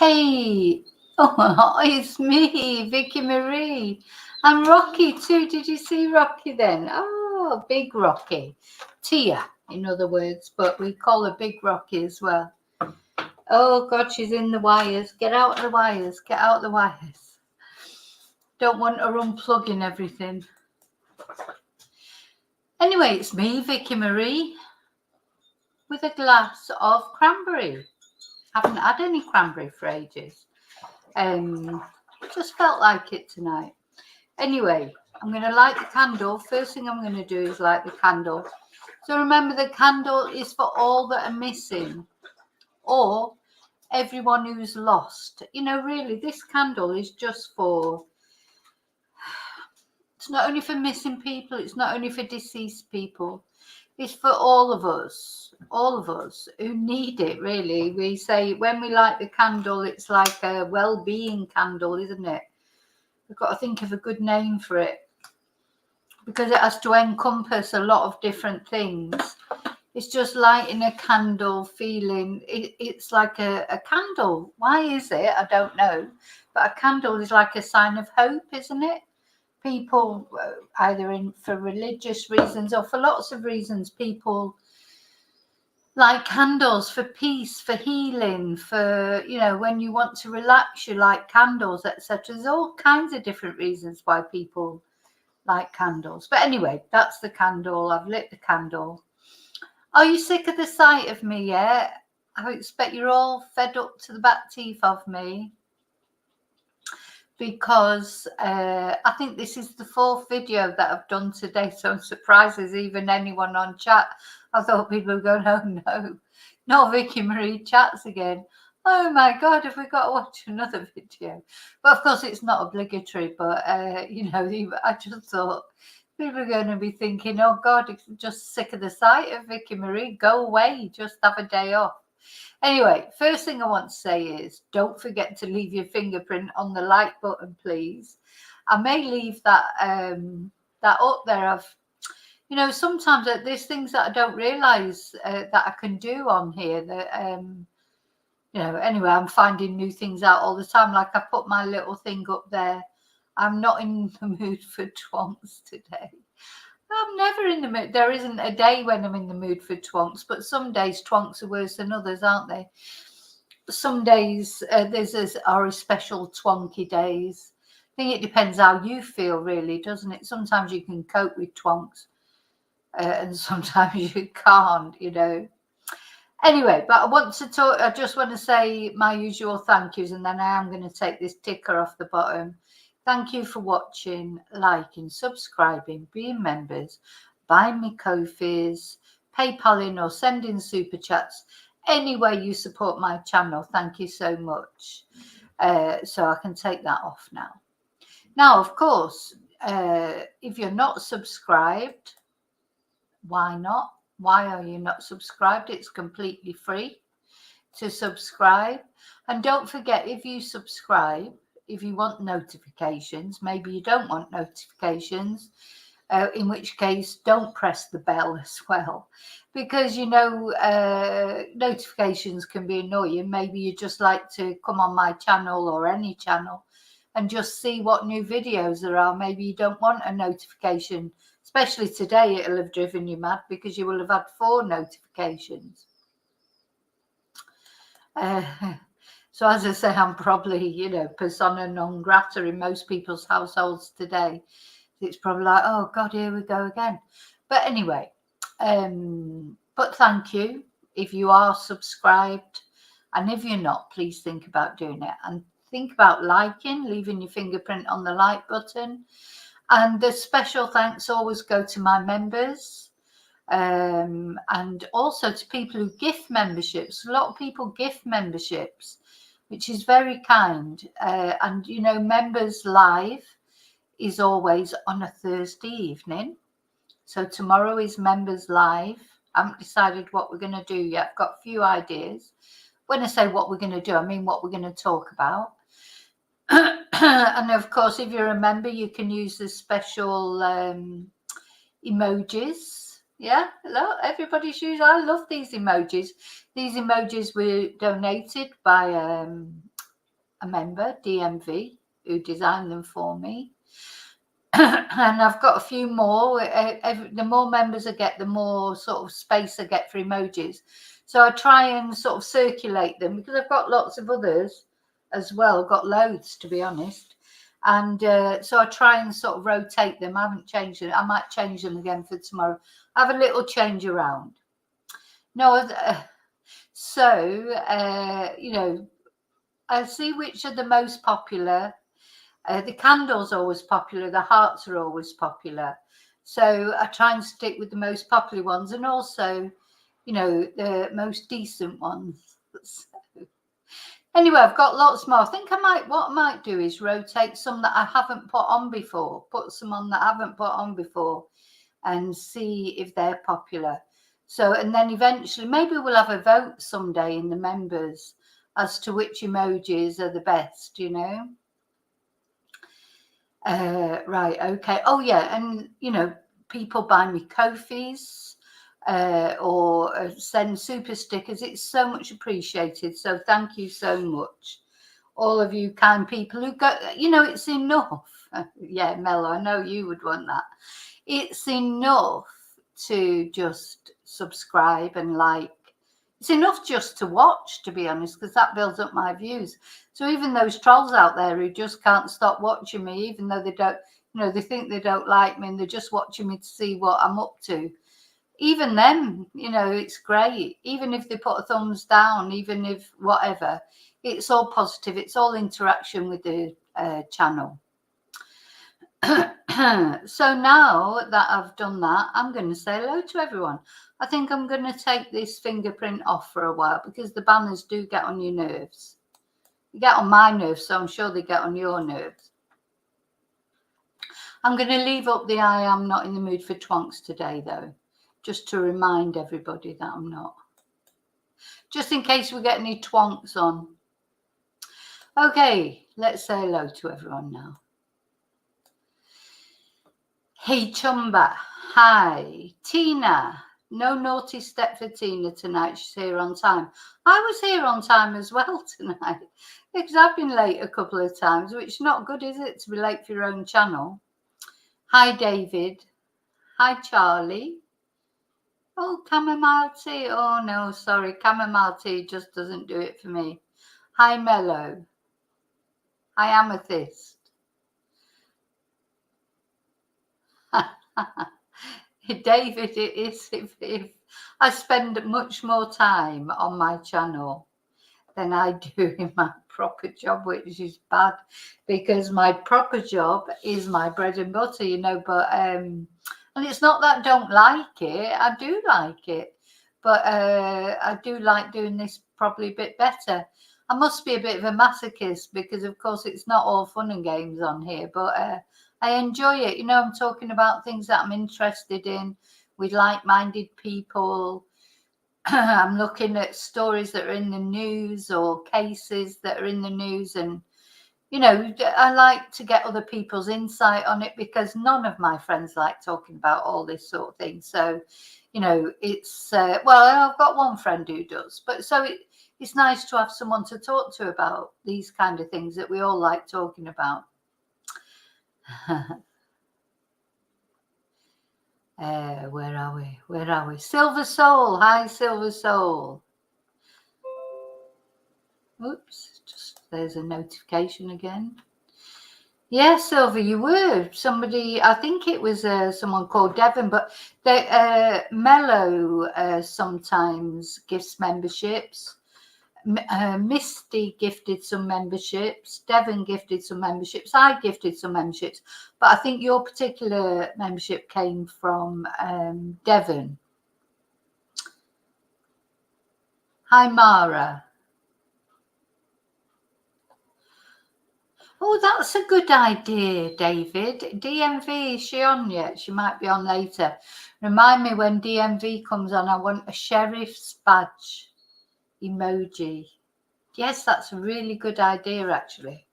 Hey, oh, it's me, Vicky Marie. And Rocky too. Did you see Rocky then? Oh, big Rocky. Tia, in other words, but we call her Big Rocky as well. Oh, God, she's in the wires. Get out of the wires. Get out of the wires. Don't want her unplugging everything. Anyway, it's me, Vicky Marie, with a glass of cranberry. Haven't had any cranberry for ages. Just felt like it tonight. Anyway, I'm going to light the candle. First thing I'm going to do is light the candle. So remember, the candle is for all that are missing or everyone who's lost. You know, really, this candle is just for, it's not only for missing people, it's not only for deceased people. It's for all of us who need it, really. We say when we light the candle, it's like a well-being candle, isn't it? We've got to think of a good name for it, because it has to encompass a lot of different things. It's just lighting a candle, feeling it's like a candle. Why is it? I don't know. But a candle is like a sign of hope, isn't it? People, either for religious reasons or for lots of reasons, people like candles for peace, for healing, for, you know, when you want to relax, you light candles, etc. There's all kinds of different reasons why people like candles. But anyway, that's the candle. I've lit the candle. Are you sick of the sight of me yet? I expect you're all fed up to the back teeth of me, because I think this is the fourth video that I've done today, so I'm surprised there's even anyone on chat. I thought people were going, oh no, not Vicky Marie chats again. Oh my God, have we got to watch another video? But of course it's not obligatory, but you know, I just thought people are going to be thinking, oh God, I'm just sick of the sight of Vicky Marie. Go away, just have a day off. Anyway, first thing I want to say is don't forget to leave your fingerprint on the like button, please. I may leave that up there. You know, sometimes there's things that I don't realise that I can do on here that, you know, anyway, I'm finding new things out all the time. Like I put my little thing up there. I'm not in the mood for twonks today. I'm never in the mood. There isn't a day when I'm in the mood for twonks, but some days twonks are worse than others, aren't they? Some days are special twonky days. I think it depends how you feel, really, doesn't it? Sometimes you can cope with twonks, and sometimes you can't, you know. Anyway, but I just want to say my usual thank yous, and then I am going to take this ticker off the bottom. Thank you for watching, liking, subscribing, being members, buying me Ko-fis, PayPaling or sending super chats. Any way you support my channel, thank you so much. So I can take that off now. Now, of course, if you're not subscribed, why not? Why are you not subscribed? It's completely free to subscribe. And don't forget, if you subscribe, if you want notifications, maybe you don't want notifications, in which case don't press the bell as well, because, you know, notifications can be annoying. Maybe you just like to come on my channel or any channel and just see what new videos there are. Maybe you don't want a notification, especially today. It'll have driven you mad because you will have had 4 notifications. So as I say, I'm probably, you know, persona non grata in most people's households today. It's probably like, oh God, here we go again. But anyway, but thank you if you are subscribed, and if you're not, please think about doing it, and think about liking, leaving your fingerprint on the like button. And the special thanks always go to my members, and also to people who gift memberships. A lot of people gift memberships, which is very kind. And, you know, Members Live is always on a Thursday evening. So tomorrow is Members Live. I haven't decided what we're going to do yet. I've got a few ideas. When I say what we're going to do, I mean what we're going to talk about. And of course, if you're a member, you can use the special emojis. Yeah, hello, everybody's I love these emojis. These emojis were donated by a member, DMV, who designed them for me. And I've got a few more. The more members I get, the more sort of space I get for emojis. So I try and sort of circulate them because I've got lots of others as well. I've got loads, to be honest. And so I try and sort of rotate them. I haven't changed them. I might change them again for tomorrow. I have a little change around. No, so, you know, I see which are the most popular. The candles are always popular. The hearts are always popular. So I try and stick with the most popular ones and also, you know, the most decent ones. So, anyway, I've got lots more. I think what I might do is rotate some that I haven't put on before, put some on that I haven't put on before and see if they're popular. So, and then eventually maybe we'll have a vote someday in the members as to which emojis are the best, you know. Right, okay. Oh yeah, and you know, people buy me Ko-fis or send super stickers. It's so much appreciated. So thank you so much, all of you kind people who go. You know, it's enough. Yeah, Mello, I know you would want that. It's enough to just subscribe and like. It's enough just to watch, to be honest, because that builds up my views. So even those trolls out there who just can't stop watching me, even though they don't, you know, they think they don't like me and they're just watching me to see what I'm up to. Even them, you know, it's great. Even if they put a thumbs down, even if whatever, it's all positive. It's all interaction with the channel. So now that I've done that, I'm going to say hello to everyone. I think I'm going to take this fingerprint off for a while because the banners do get on your nerves. You get on my nerves, so I'm sure they get on your nerves. I'm going to leave up the I am not in the mood for twonks today, though, just to remind everybody that I'm not. Just in case we get any twonks on. Okay, let's say hello to everyone now. Hey, Chumba. Hi. Tina. No naughty step for Tina tonight. She's here on time. I was here on time as well tonight because I've been late a couple of times, which is not good, is it, to be late for your own channel? Hi, David. Hi, Charlie. Oh, chamomile tea. Oh, no, sorry. Chamomile tea just doesn't do it for me. Hi, Mello. Hi, Amethyst. David, it is if I spend much more time on my channel than I do in my proper job, which is bad because my proper job is my bread and butter, you know, but and it's not that I don't like it, I do like it, but I do like doing this probably a bit better. I must be a bit of a masochist because of course it's not all fun and games on here, but I enjoy it. You know, I'm talking about things that I'm interested in with like-minded people. I'm looking at stories that are in the news or cases that are in the news. And, you know, I like to get other people's insight on it because none of my friends like talking about all this sort of thing. So, you know, it's, well, I've got one friend who does. But so it's nice to have someone to talk to about these kind of things that we all like talking about. Where are we? Where are we? Silver Soul. Hi, Silver Soul. Oops, just there's a notification again. Yeah, Silver, you were somebody. I think it was someone called Devon, but Mello sometimes gives memberships. Misty gifted some memberships, Devon gifted some memberships, I gifted some memberships, but I think your particular membership came from Devon. Hi, Mara. Oh, that's a good idea, David. DMV, is she on yet? She might be on later. Remind me when DMV comes on, I want a sheriff's badge emoji. Yes, that's a really good idea, actually.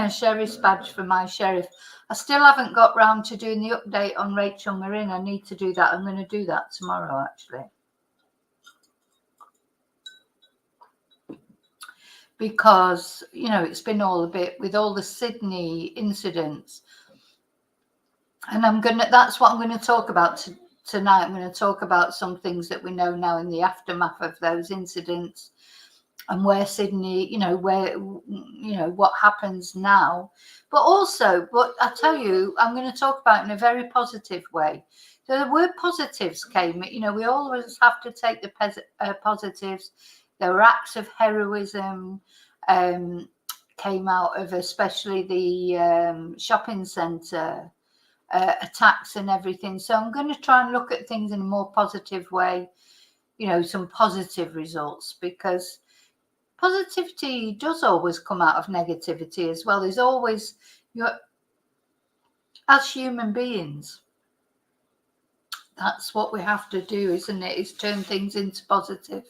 Sheriff's badge for my sheriff. I still haven't got round to doing the update on Rachel Marin. I need to do that. I'm going to do that tomorrow, actually. because, you know, it's been all a bit with all the Sydney incidents. And that's what I'm going to talk about tonight. I'm going to talk about some things that we know now in the aftermath of those incidents, and where Sydney, you know, what happens now. But I tell you, I'm going to talk about it in a very positive way. So the word positives came, you know, we always have to take the positives. There were acts of heroism came out of, especially the shopping centre attacks and everything. So I'm going to try and look at things in a more positive way, you know, some positive results, because positivity does always come out of negativity as well. There's always, as human beings, that's what we have to do, isn't it? Is turn things into positive.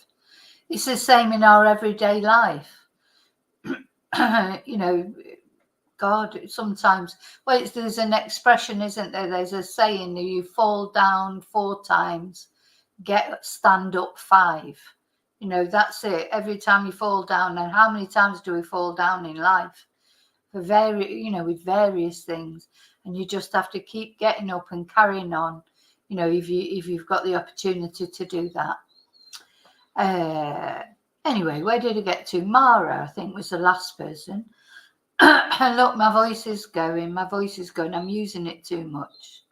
It's the same in our everyday life. You know, God, sometimes, well, there's an expression, isn't there? There's a saying, you fall down 4 times, stand up 5. You know, that's it. Every time you fall down, and how many times do we fall down in life? For with various things, and you just have to keep getting up and carrying on. You know, if you've got the opportunity to do that. Anyway, where did I get to? Mara, I think, was the last person. Look, my voice is going. I'm using it too much.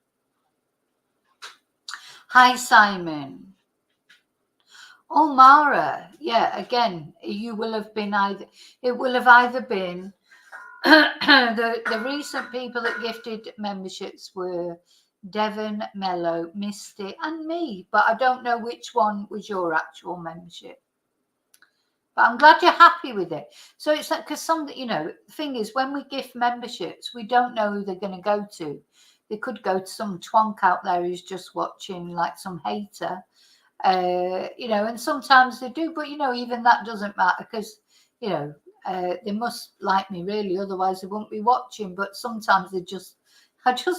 Hi, Simon. Oh, Mara. Yeah, again, you will have been it will have either been the recent people that gifted memberships were Devon, Mello, Misty, and me. But I don't know which one was your actual membership. But I'm glad you're happy with it. So it's like, because the thing is, when we gift memberships, we don't know who they're going to go to. They could go to some twonk out there who's just watching, like some hater, and sometimes they do. But, even that doesn't matter, because, they must like me, really. Otherwise, they won't be watching. But sometimes I just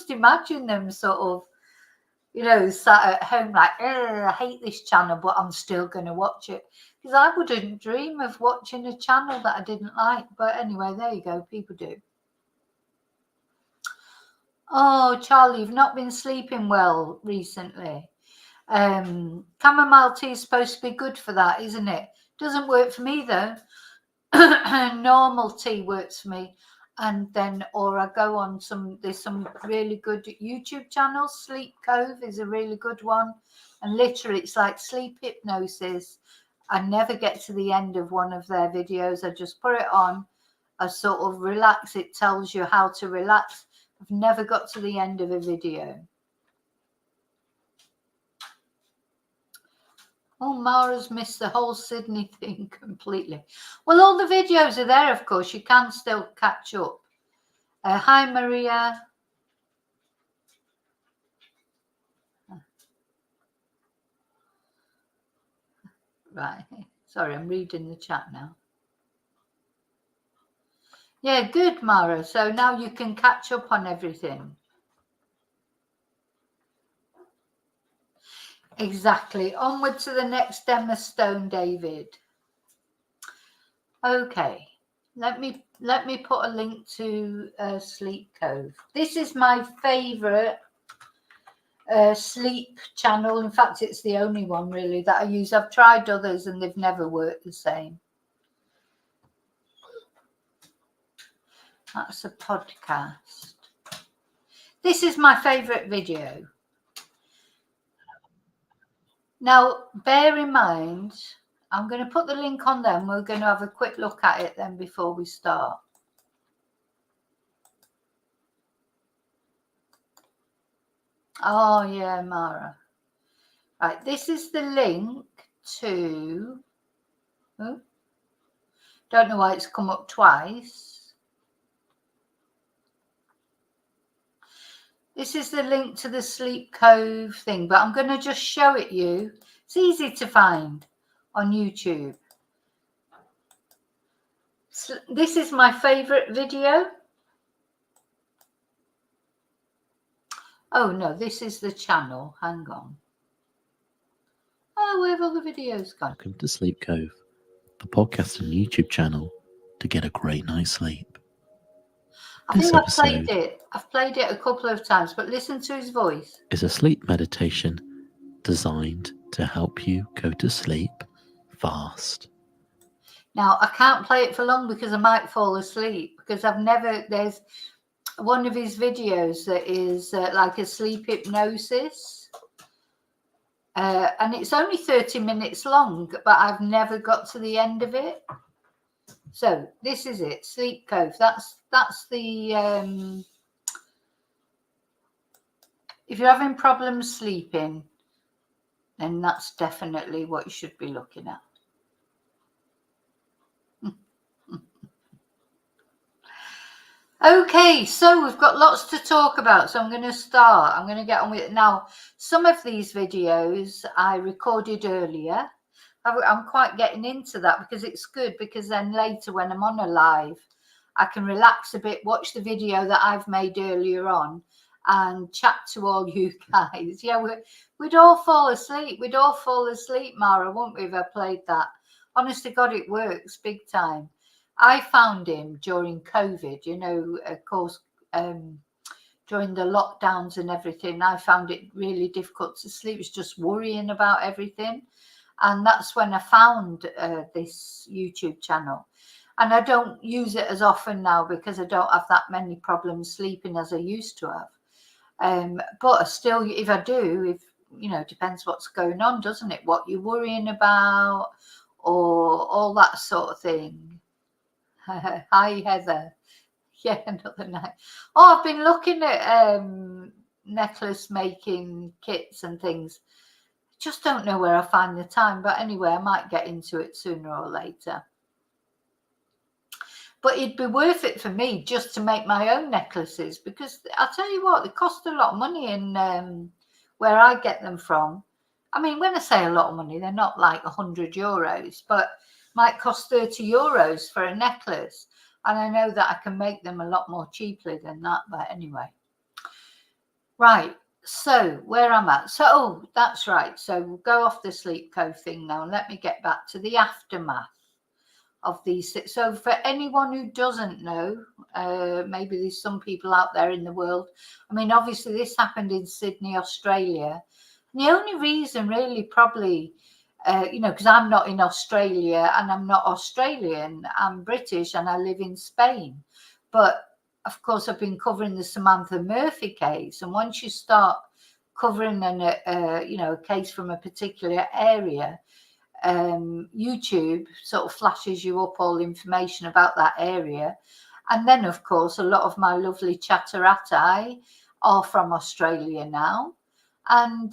imagine them sort of, sat at home like, I hate this channel, but I'm still going to watch it. Because I wouldn't dream of watching a channel that I didn't like. But anyway, there you go. People do. Oh, Charlie, you've not been sleeping well recently. Chamomile tea is supposed to be good for that, isn't it? Doesn't work for me, though. Normal tea works for me. And then, or I go on there's some really good YouTube channels. Sleep Cove is a really good one. And literally, it's like sleep hypnosis. I never get to the end of one of their videos. I just put it on. I sort of relax. It tells you how to relax. I've never got to the end of a video. Oh, Mara's missed the whole Sydney thing completely. Well, all the videos are there, of course. You can still catch up. Hi, Maria. Right. Sorry, I'm reading the chat now. Yeah, good, Mara. So now you can catch up on everything. Exactly. Onward to the next Emma Stone, David. Okay. Let me put a link to Sleep Cove. This is my favorite sleep channel. In fact, it's the only one really that I use. I've tried others and they've never worked the same. That's a podcast. This is my favorite video. Now, bear in mind, I'm going to put the link on there and we're going to have a quick look at it then before we start. Oh, yeah, Mara. Right, this is the link to... Oh, don't know why it's come up twice. This is the link to the Sleep Cove thing, but I'm going to just show it you. It's easy to find on YouTube. So this is my favorite video. Oh, no, this is the channel. Hang on. Oh, where have all the videos gone? Welcome to Sleep Cove, the podcast and YouTube channel to get a great night's sleep. I think I've played it. I've played it a couple of times, but listen to his voice. Is a sleep meditation designed to help you go to sleep fast. Now, I can't play it for long because I might fall asleep, because there's one of his videos that is like a sleep hypnosis. And it's only 30 minutes long, but I've never got to the end of it. So this is it, Sleep Cove. That's the if you're having problems sleeping, then that's definitely what you should be looking at. Okay, so we've got lots to talk about, so I'm going to start. I'm going to get on with it now. Some of these videos I recorded earlier. I'm quite getting into that because it's good, because then later when I'm on a live, I can relax a bit, watch the video that I've made earlier on and chat to all you guys. Yeah, we'd all fall asleep. We'd all fall asleep, Mara, wouldn't we, if I played that? Honest to God, it works big time. I found him during COVID, of course, during the lockdowns and everything. I found it really difficult to sleep. It was just worrying about everything. And that's when I found this YouTube channel. And I don't use it as often now because I don't have that many problems sleeping as I used to have. But still, if I do, depends what's going on, doesn't it? What you're worrying about or all that sort of thing. Hi, Heather. Yeah, another night. Oh, I've been looking at necklace making kits and things. Just don't know where I find the time, but anyway, I might get into it sooner or later. But it'd be worth it for me just to make my own necklaces, because I'll tell you what, they cost a lot of money in where I get them from. I mean, when I say a lot of money, they're not like €100, but might cost €30 for a necklace. And I know that I can make them a lot more cheaply than that, but anyway. Right. So where I'm at. So, that's right. So we'll go off the Sleep Cove thing now and let me get back to the aftermath of these. So for anyone who doesn't know, maybe there's some people out there in the world. I mean, obviously this happened in Sydney, Australia. And the only reason really probably, because I'm not in Australia and I'm not Australian, I'm British and I live in Spain. But of course, I've been covering the Samantha Murphy case. And once you start covering a case from a particular area, YouTube sort of flashes you up all information about that area. And then, of course, a lot of my lovely chatterati are from Australia now. And,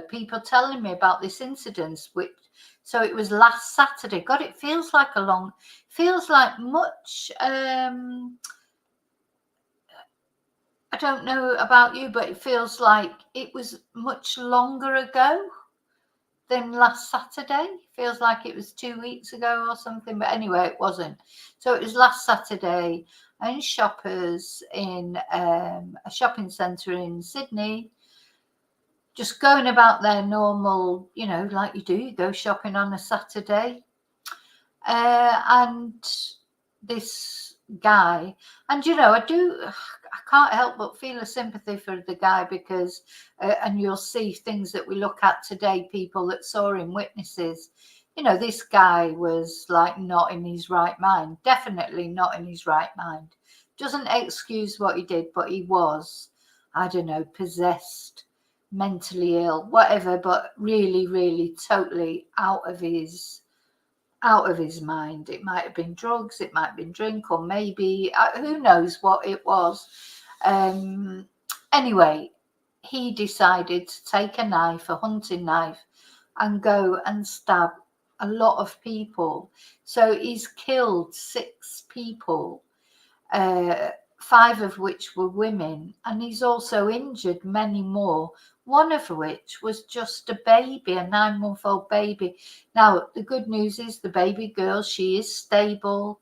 people telling me about this incident, so it was last Saturday. God, it feels like much, I don't know about you, but it feels like it was much longer ago than last Saturday. Feels like it was 2 weeks ago or something, but anyway, it wasn't. So it was last Saturday, and shoppers in a shopping centre in Sydney, just going about their normal, like you do, you go shopping on a Saturday. And this guy, and I can't help but feel a sympathy for the guy, because and you'll see things that we look at today, people that saw him, witnesses. This guy was like not in his right mind, definitely not in his right mind. Doesn't excuse what he did, but he was, I don't know, possessed, mentally ill, whatever, but really, really totally out of his mind. It might have been drugs, it might have been drink, or maybe who knows what it was. Anyway, he decided to take a knife, a hunting knife, and go and stab a lot of people. So he's killed 6 people, 5 of which were women, and he's also injured many more, one of which was just a baby, a 9-month-old baby. Now, the good news is the baby girl, she is stable.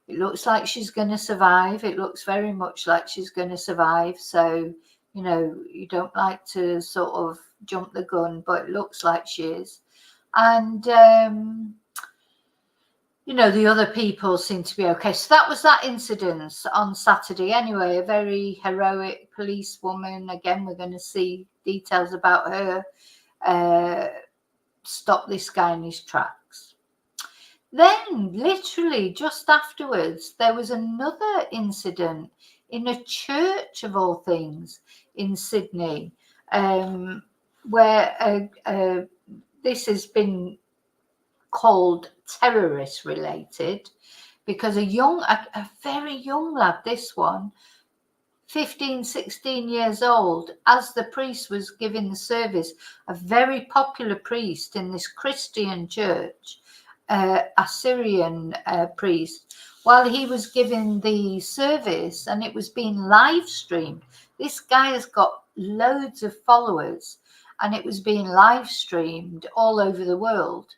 It looks like she's going to survive. It looks very much like she's going to survive. So, you don't like to sort of jump the gun, but it looks like she is. And you know, the other people seem to be okay. So that was that incident on Saturday. Anyway, a very heroic policewoman. Again, we're going to see details about her. Stop this guy in his tracks. Then, literally just afterwards, there was another incident in a church, of all things, in Sydney, where this has been called terrorist related, because a very young lad, this one, 15, 16 years old, as the priest was giving the service, a very popular priest in this Christian church, Assyrian priest, while he was giving the service and it was being live streamed. This guy has got loads of followers and it was being live streamed all over the world.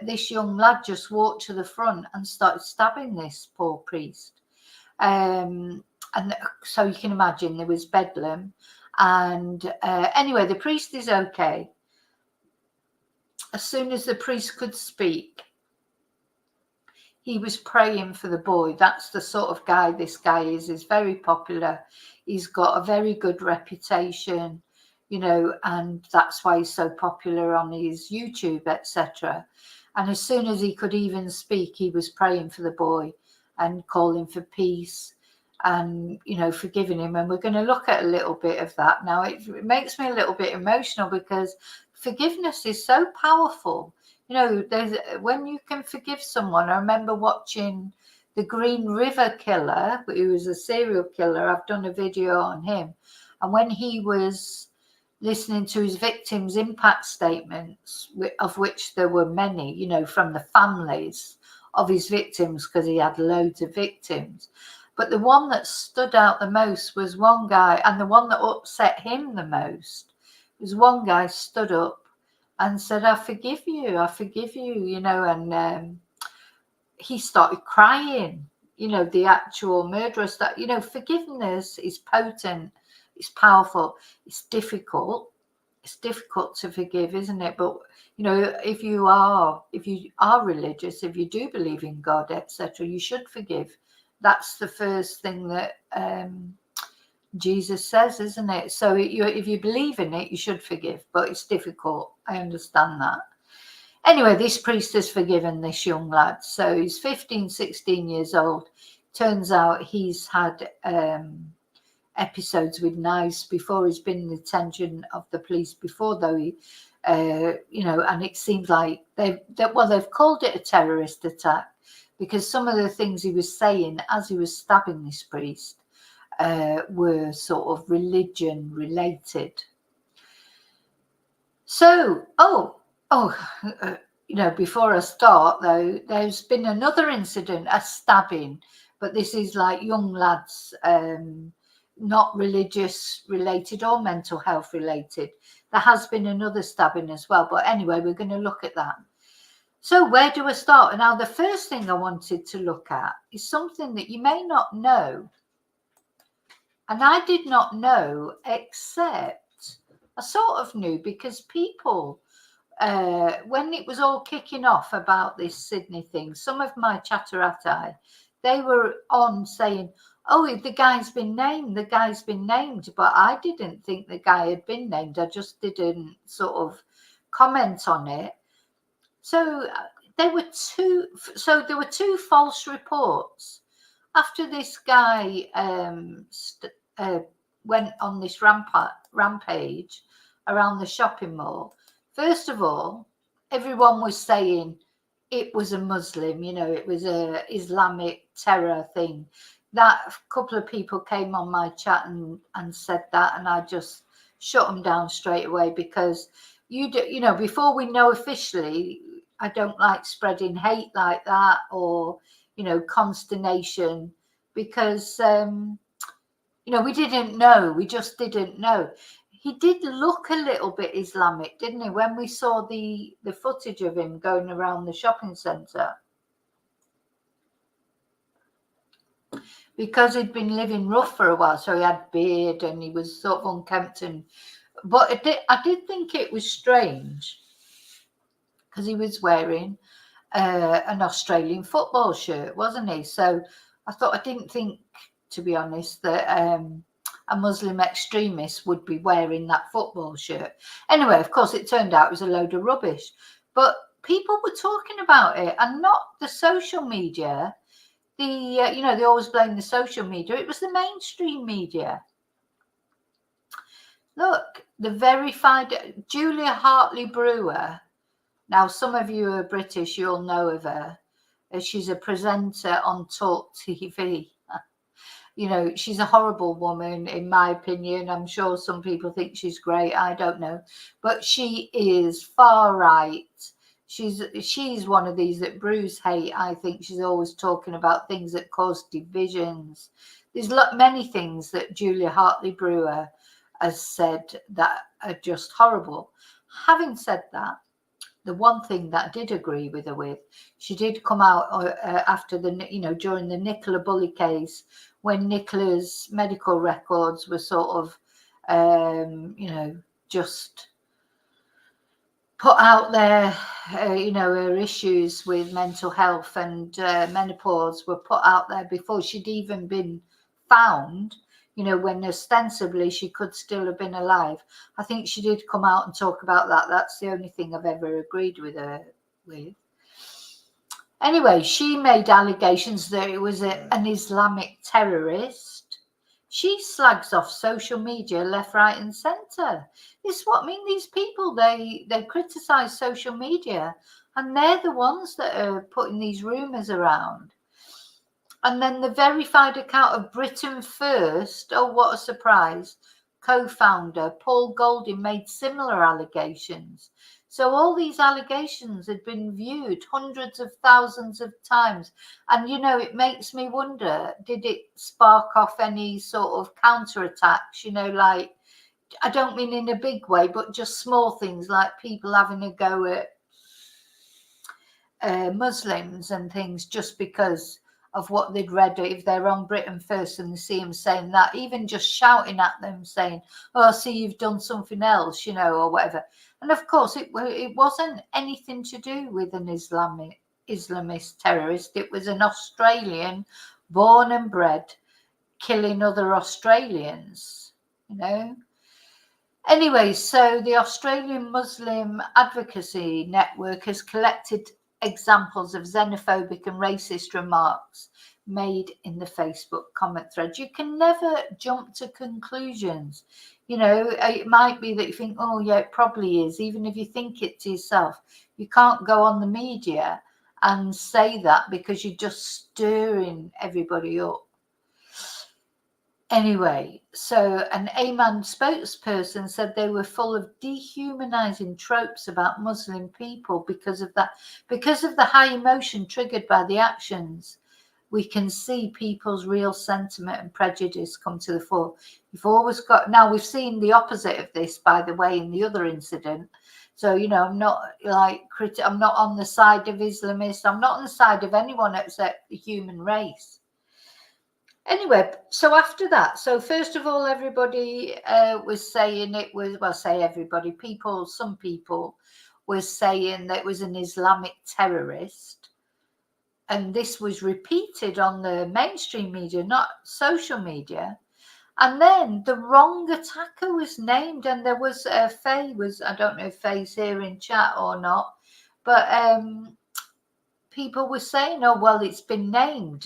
This young lad just walked to the front and started stabbing this poor priest. And so you can imagine there was bedlam. And anyway, the priest is okay. As soon as the priest could speak, he was praying for the boy. That's the sort of guy this guy is. He's very popular. He's got a very good reputation, you know, and that's why he's so popular on his YouTube, etc. And as soon as he could even speak, he was praying for the boy and calling for peace and, you know, forgiving him. And we're going to look at a little bit of that now. It makes me a little bit emotional because forgiveness is so powerful. You know, when you can forgive someone. I remember watching the Green River Killer, who was a serial killer. I've done a video on him. And when he was listening to his victims' impact statements, of which there were many, you know, from the families of his victims, because he had loads of victims. But the one that stood out the most was one guy, and the one that upset him the most was one guy stood up and said, I forgive you, you know, and he started crying. You know, the actual murderer, you know, forgiveness is potent, it's powerful, it's difficult. It's difficult to forgive, isn't it? But, you know, if you are religious, if you do believe in God, etc., you should forgive. That's the first thing that Jesus says, isn't it? So if you believe in it, you should forgive, but it's difficult. I understand that. Anyway, this priest has forgiven this young lad. So he's 15, 16 years old. Turns out he's had episodes with knives before. He's been in the attention of the police before, though. He, you know, and it seems like they've called it a terrorist attack because some of the things he was saying as he was stabbing this priest were sort of religion related. So, you know, before I start though, there's been another incident, a stabbing, but this is like young lads, not religious related or mental health related. There has been another stabbing as well, but anyway, we're going to look at that. So where do I start? Now, the first thing I wanted to look at is something that you may not know. And I did not know, except I sort of knew because people, when it was all kicking off about this Sydney thing, some of my chatterati, they were on saying, oh, the guy's been named, but I didn't think the guy had been named. I just didn't sort of comment on it. So there were two false reports after this guy went on this rampage around the shopping mall. First of all, everyone was saying it was a Muslim, you know, it was a Islamic terror thing. That a couple of people came on my chat and said that, and I just shut them down straight away because you know, before we know officially, I don't like spreading hate like that or, you know, consternation because, you know, we didn't know. We just didn't know. He did look a little bit Islamic, didn't he? When we saw the footage of him going around the shopping centre. Because he'd been living rough for a while, so he had beard and he was sort of unkempt. But I did think it was strange because he was wearing an Australian football shirt, wasn't he? So I didn't think, to be honest, that a Muslim extremist would be wearing that football shirt. Anyway, of course, it turned out it was a load of rubbish. But people were talking about it, and not the social media. They always blame the social media. It was the mainstream media. Look, the verified Julia Hartley-Brewer. Now, some of you are British, you'll know of her. She's a presenter on Talk TV. She's a horrible woman, in my opinion. I'm sure some people think she's great. I don't know. But she is far right. She's one of these that brews hate. I think she's always talking about things that cause divisions. There's many things that Julia Hartley-Brewer has said that are just horrible. Having said that, the one thing that I did agree with her with, she did come out after during the Nicola Bulley case, when Nicola's medical records were sort of, just put out there, her issues with mental health and menopause were put out there before she'd even been found, when ostensibly she could still have been alive. I think she did come out and talk about that. That's the only thing I've ever agreed with her with. Anyway, she made allegations that it was an Islamic terrorist. She slags off social media left, right and centre. This is what I mean. These people, they criticise social media, and they're the ones that are putting these rumours around. And then the verified account of Britain First, oh, what a surprise, co-founder Paul Golding made similar allegations. So all these allegations had been viewed hundreds of thousands of times. And, it makes me wonder, did it spark off any sort of counterattacks? Like, I don't mean in a big way, but just small things like people having a go at Muslims and things just because of what they'd read. If they're on Britain First and they see them saying that, even just shouting at them saying, oh, see, you've done something else, or whatever. And of course, it wasn't anything to do with an Islamist terrorist. It was an Australian born and bred killing other Australians, Anyway, so the Australian Muslim Advocacy Network has collected examples of xenophobic and racist remarks made in the Facebook comment thread. You can never jump to conclusions. It might be that you think, oh yeah, it probably is. Even if you think it to yourself, you can't go on the media and say that because you're just stirring everybody up. Anyway, so an Ayman spokesperson said they were full of dehumanizing tropes about Muslim people because of the high emotion triggered by the actions. We can see people's real sentiment and prejudice come to the fore. Now we've seen the opposite of this, by the way, in the other incident. So, I'm not I'm not on the side of Islamists. I'm not on the side of anyone except the human race. Anyway, so after that, so first of all, everybody was saying some people were saying that it was an Islamic terrorist. And this was repeated on the mainstream media, not social media. And then the wrong attacker was named, and there was Faye I don't know if Faye's here in chat or not, but people were saying, oh, well, he's been named,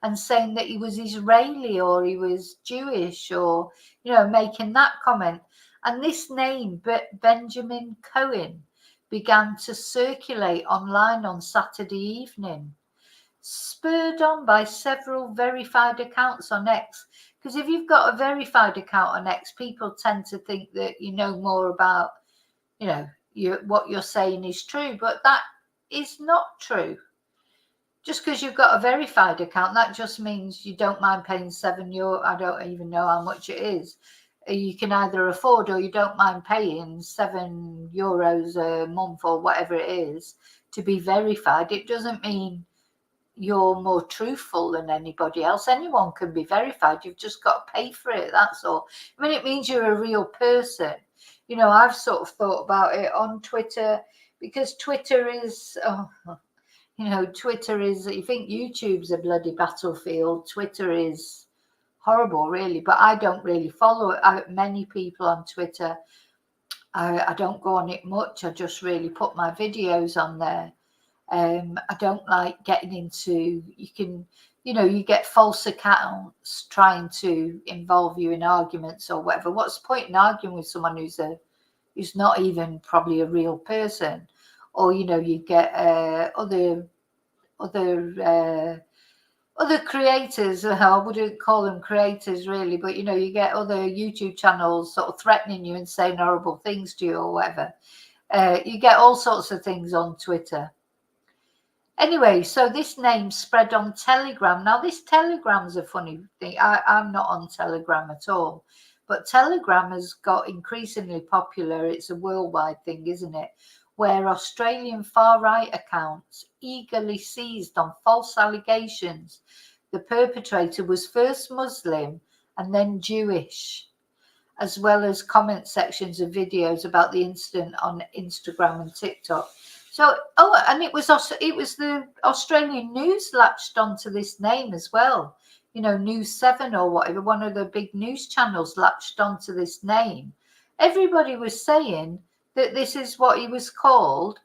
and saying that he was Israeli or he was Jewish or, making that comment. And this name, Benjamin Cohen, began to circulate online on Saturday evening, spurred on by several verified accounts on X. Because if you've got a verified account on X, people tend to think that you know more about, what you're saying is true. But that is not true. Just because you've got a verified account, that just means you don't mind paying €7. I don't even know how much it is. You can either afford or you don't mind paying €7 a month or whatever it is to be verified. It doesn't mean you're more truthful than anybody else. Anyone can be verified. You've just got to pay for it. That's all. It means you're a real person. I've sort of thought about it on Twitter. because Twitter is, Twitter is, you think YouTube's a bloody battlefield. Twitter is horrible, really. But I don't really follow many people on Twitter. I don't go on it much. I just really put my videos on there. I don't like getting into, you get false accounts trying to involve you in arguments or whatever. What's the point in arguing with someone who's not even probably a real person? Or, you get other creators. I wouldn't call them creators really, but you get other YouTube channels sort of threatening you and saying horrible things to you or whatever. You get all sorts of things on Twitter. Anyway, so this name spread on Telegram. Now, this Telegram's a funny thing. I'm not on Telegram at all, but Telegram has got increasingly popular. It's a worldwide thing, isn't it? Where Australian far-right accounts eagerly seized on false allegations the perpetrator was first Muslim and then Jewish, as well as comment sections of videos about the incident on Instagram and TikTok. So, and it was the Australian news latched onto this name as well. News 7 or whatever, one of the big news channels latched onto this name. Everybody was saying that this is what he was called.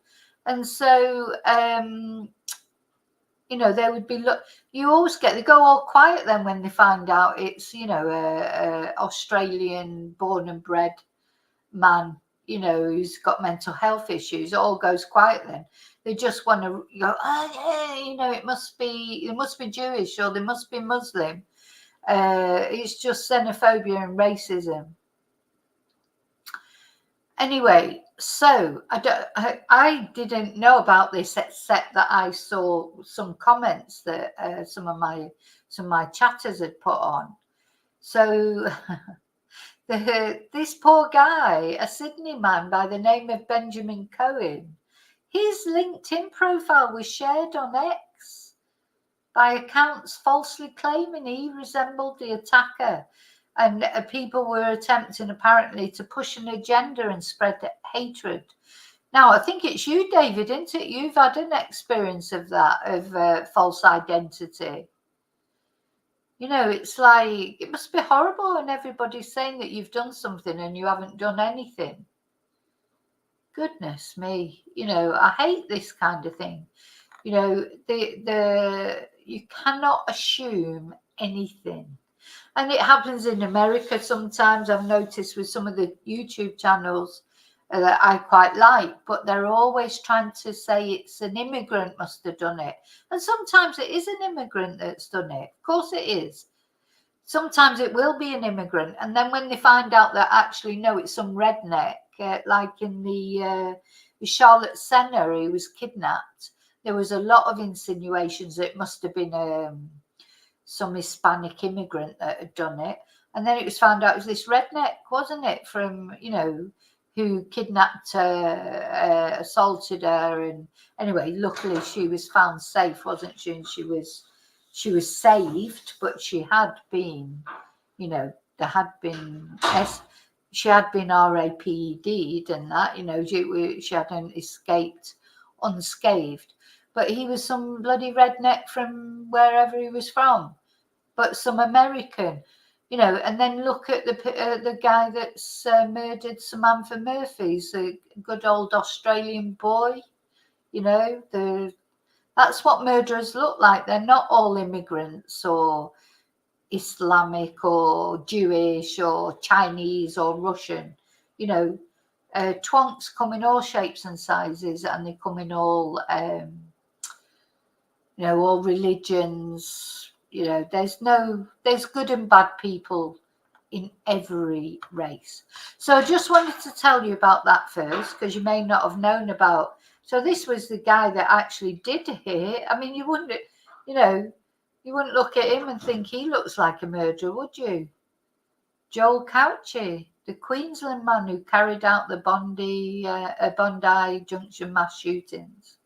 And so, they would be, you always they go all quiet then when they find out it's, a Australian born and bred man, who's got mental health issues. It all goes quiet then. They just want to go, it must be Jewish or they must be Muslim. It's just xenophobia and racism. Anyway, so I didn't know about this except that I saw some comments that some of my chatters had put on. So this poor guy, a Sydney man by the name of Benjamin Cohen, his LinkedIn profile was shared on X by accounts falsely claiming he resembled the attacker, and people were attempting apparently to push an agenda and spread hatred. Now, I think it's you, David, isn't it? You've had an experience of that, of false identity. It's like, it must be horrible and everybody's saying that you've done something and you haven't done anything. Goodness me. I hate this kind of thing. You cannot assume anything. And it happens in America sometimes. I've noticed with some of the YouTube channels that I quite like, but they're always trying to say it's an immigrant must have done it. And sometimes it is an immigrant that's done it. Of course it is. Sometimes it will be an immigrant. And then when they find out that actually, no, it's some redneck, like in the Charlotte Senna, who was kidnapped, there was a lot of insinuations that it must have been some Hispanic immigrant that had done it. And then it was found out it was this redneck, wasn't it, from, who kidnapped her, assaulted her. And anyway, luckily she was found safe, wasn't she? And she was saved, but she had been, there had been, she had been RAPED'd and that, she hadn't escaped unscathed. But he was some bloody redneck from wherever he was from, but some American. And then look at the guy that's murdered Samantha Murphy's a good old Australian boy. That's what murderers look like. They're not all immigrants or Islamic or Jewish or Chinese or Russian. Twonks come in all shapes and sizes, and they come in all, all religions. There's good and bad people in every race. So I just wanted to tell you about that first, because you may not have known about. So this was the guy that actually did hit. I mean, you wouldn't look at him and think he looks like a murderer, would you? Joel Couchy, the Queensland man who carried out the Bondi Junction mass shootings.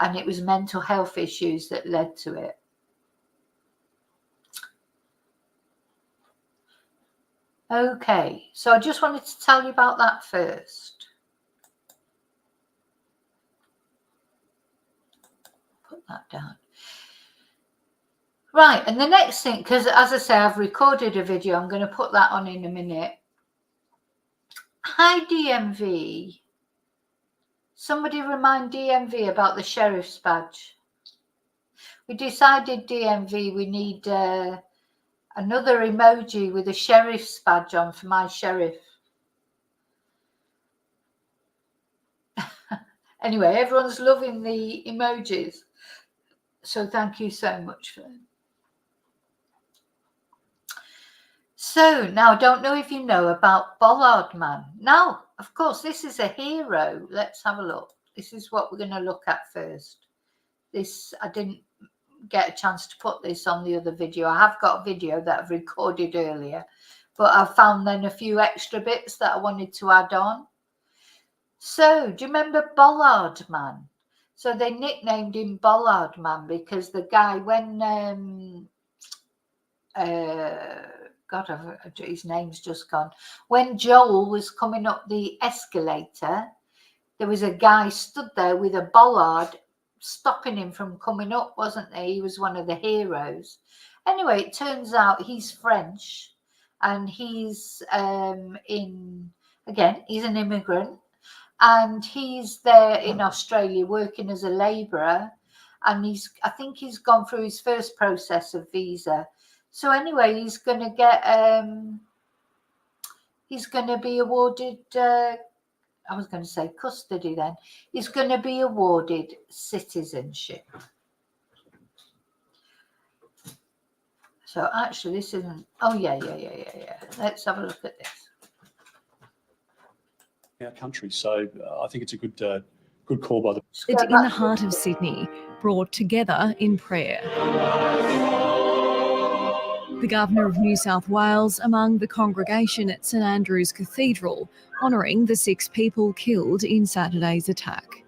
And it was mental health issues that led to it. Okay, so I just wanted to tell you about that first. that down. Right, and the next thing, because as I say, I've recorded a video, I'm going to put that on in a minute. Hi, DMV. Somebody remind DMV about the sheriff's badge. We decided, DMV, we need another emoji with a sheriff's badge on for my sheriff. Anyway, everyone's loving the emojis. So thank you so much for them. So now, I don't know if you know about Bollard Man. Now, of course, this is a hero. Let's have a look. This is what we're going to look at first. This, I didn't get a chance to put this on the other video. I have got a video that I've recorded earlier, but I found then a few extra bits that I wanted to add on. So, do you remember Bollard Man? So they nicknamed him Bollard Man because the guy, when God, his name's just gone. When Joel was coming up the escalator, there was a guy stood there with a bollard stopping him from coming up, wasn't there? He was one of the heroes. Anyway, it turns out he's French, and he's he's an immigrant, and he's there in Australia working as a labourer, and I think he's gone through his first process of visa. So anyway, he's going to get he's going to be awarded I was going to say custody then. He's going to be awarded citizenship. So actually this isn't, oh yeah. Let's have a look at this. Our country. So I think it's a good call by the... In the heart of Sydney, brought together in prayer. The Governor of New South Wales among the congregation at St Andrew's Cathedral, honouring the 6 people killed in Saturday's attack.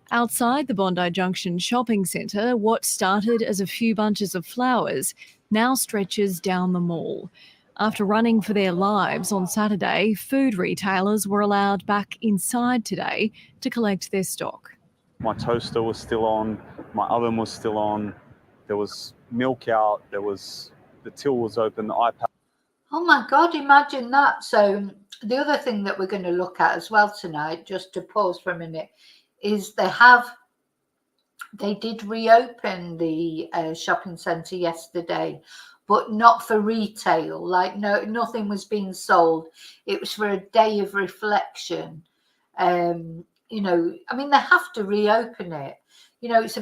Outside the Bondi Junction shopping centre, what started as a few bunches of flowers now stretches down the mall. After running for their lives on Saturday, food retailers were allowed back inside today to collect their stock. My toaster was still on, my oven was still on, there was milk out, the till was open, the iPad. Oh my God, imagine that. So the other thing that we're going to look at as well tonight, just to pause for a minute, is they did reopen the shopping centre yesterday, but not for retail. Like nothing was being sold. It was for a day of reflection. You know, I mean, they have to reopen it. You know, it's a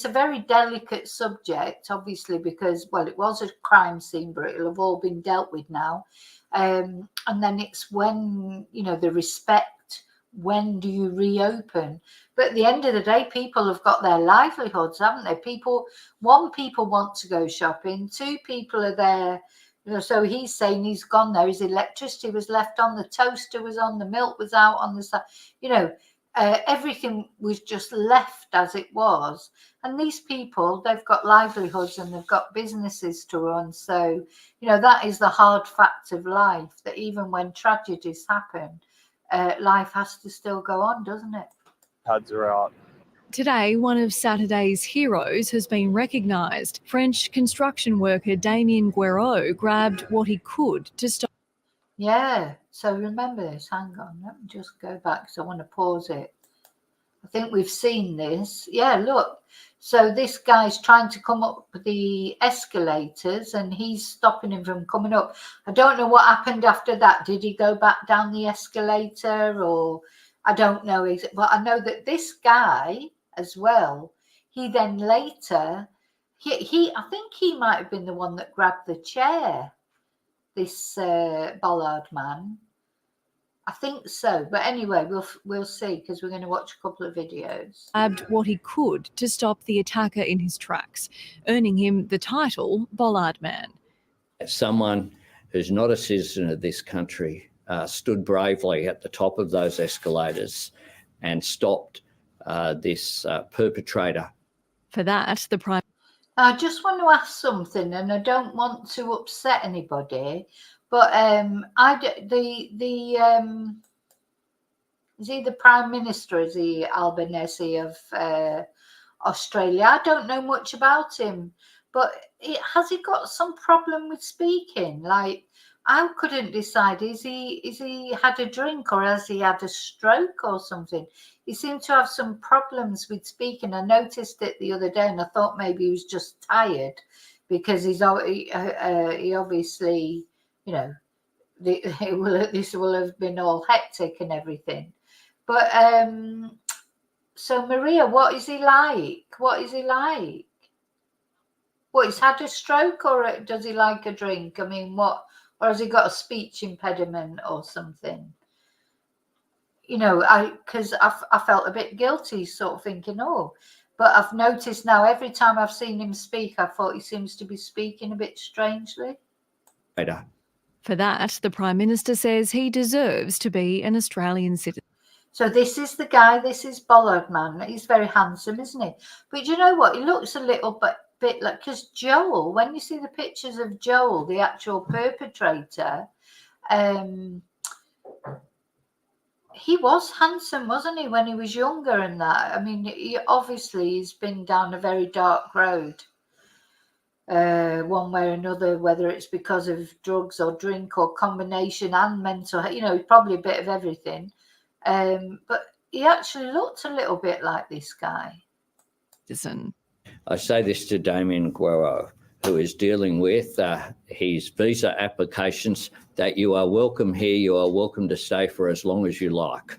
very delicate subject, obviously, because, well, it was a crime scene, but it'll have all been dealt with now. And then it's when, you know, the respect, when do you reopen? But at the end of the day, people have got their livelihoods, haven't they? People want to go shopping. 2 people are there. You know, so he's saying he's gone there. His electricity was left on, the toaster was on, the milk was out on the side. You know, everything was just left as it was. And these people, they've got livelihoods and they've got businesses to run. So, you know, that is the hard fact of life, that even when tragedies happen, life has to still go on, doesn't it? Pads are out. Today, one of Saturday's heroes has been recognised. French construction worker Damien Guerreau grabbed what he could to stop. Yeah, so remember this. Hang on, let me just go back because I want to pause it. I think we've seen this. Yeah, look. So this guy's trying to come up the escalators and he's stopping him from coming up. I don't know what happened after that. Did he go back down the escalator, or I don't know. But I know that this guy as well, he then later, I think he might have been the one that grabbed the chair, this Bollard man. I think so, but anyway, we'll see, because we're going to watch a couple of videos. Grabbed what he could to stop the attacker in his tracks, earning him the title Bollard Man. Someone who's not a citizen of this country stood bravely at the top of those escalators and stopped this perpetrator. For that, the Prime... I just want to ask something, and I don't want to upset anybody, but is he the Prime Minister? Is he Albanese of Australia. I don't know much about him, but has he got some problem with speaking? Like, I couldn't decide. Is he had a drink, or has he had a stroke or something? He seemed to have some problems with speaking. I noticed it the other day, and I thought maybe he was just tired, because he obviously, you know, this will have been all hectic and everything. But so Maria, what is he like? What is he like? What, he's had a stroke, or does he like a drink? I mean, what, or has he got a speech impediment or something? You know, because I felt a bit guilty, sort of thinking, oh, but I've noticed now every time I've seen him speak, I thought he seems to be speaking a bit strangely. Later. For that, the Prime Minister says he deserves to be an Australian citizen. So this is the guy, this is Bollard Man. He's very handsome, isn't he? But you know what? He looks a little bit like, because Joel, when you see the pictures of Joel, the actual perpetrator, he was handsome, wasn't he, when he was younger and that? I mean, he's been down a very dark road, one way or another, whether it's because of drugs or drink or combination and mental, you know, probably a bit of everything. But he actually looked a little bit like this guy. I say this to Damien Guerrero, who is dealing with his visa applications, that you are welcome here. You are welcome to stay for as long as you like.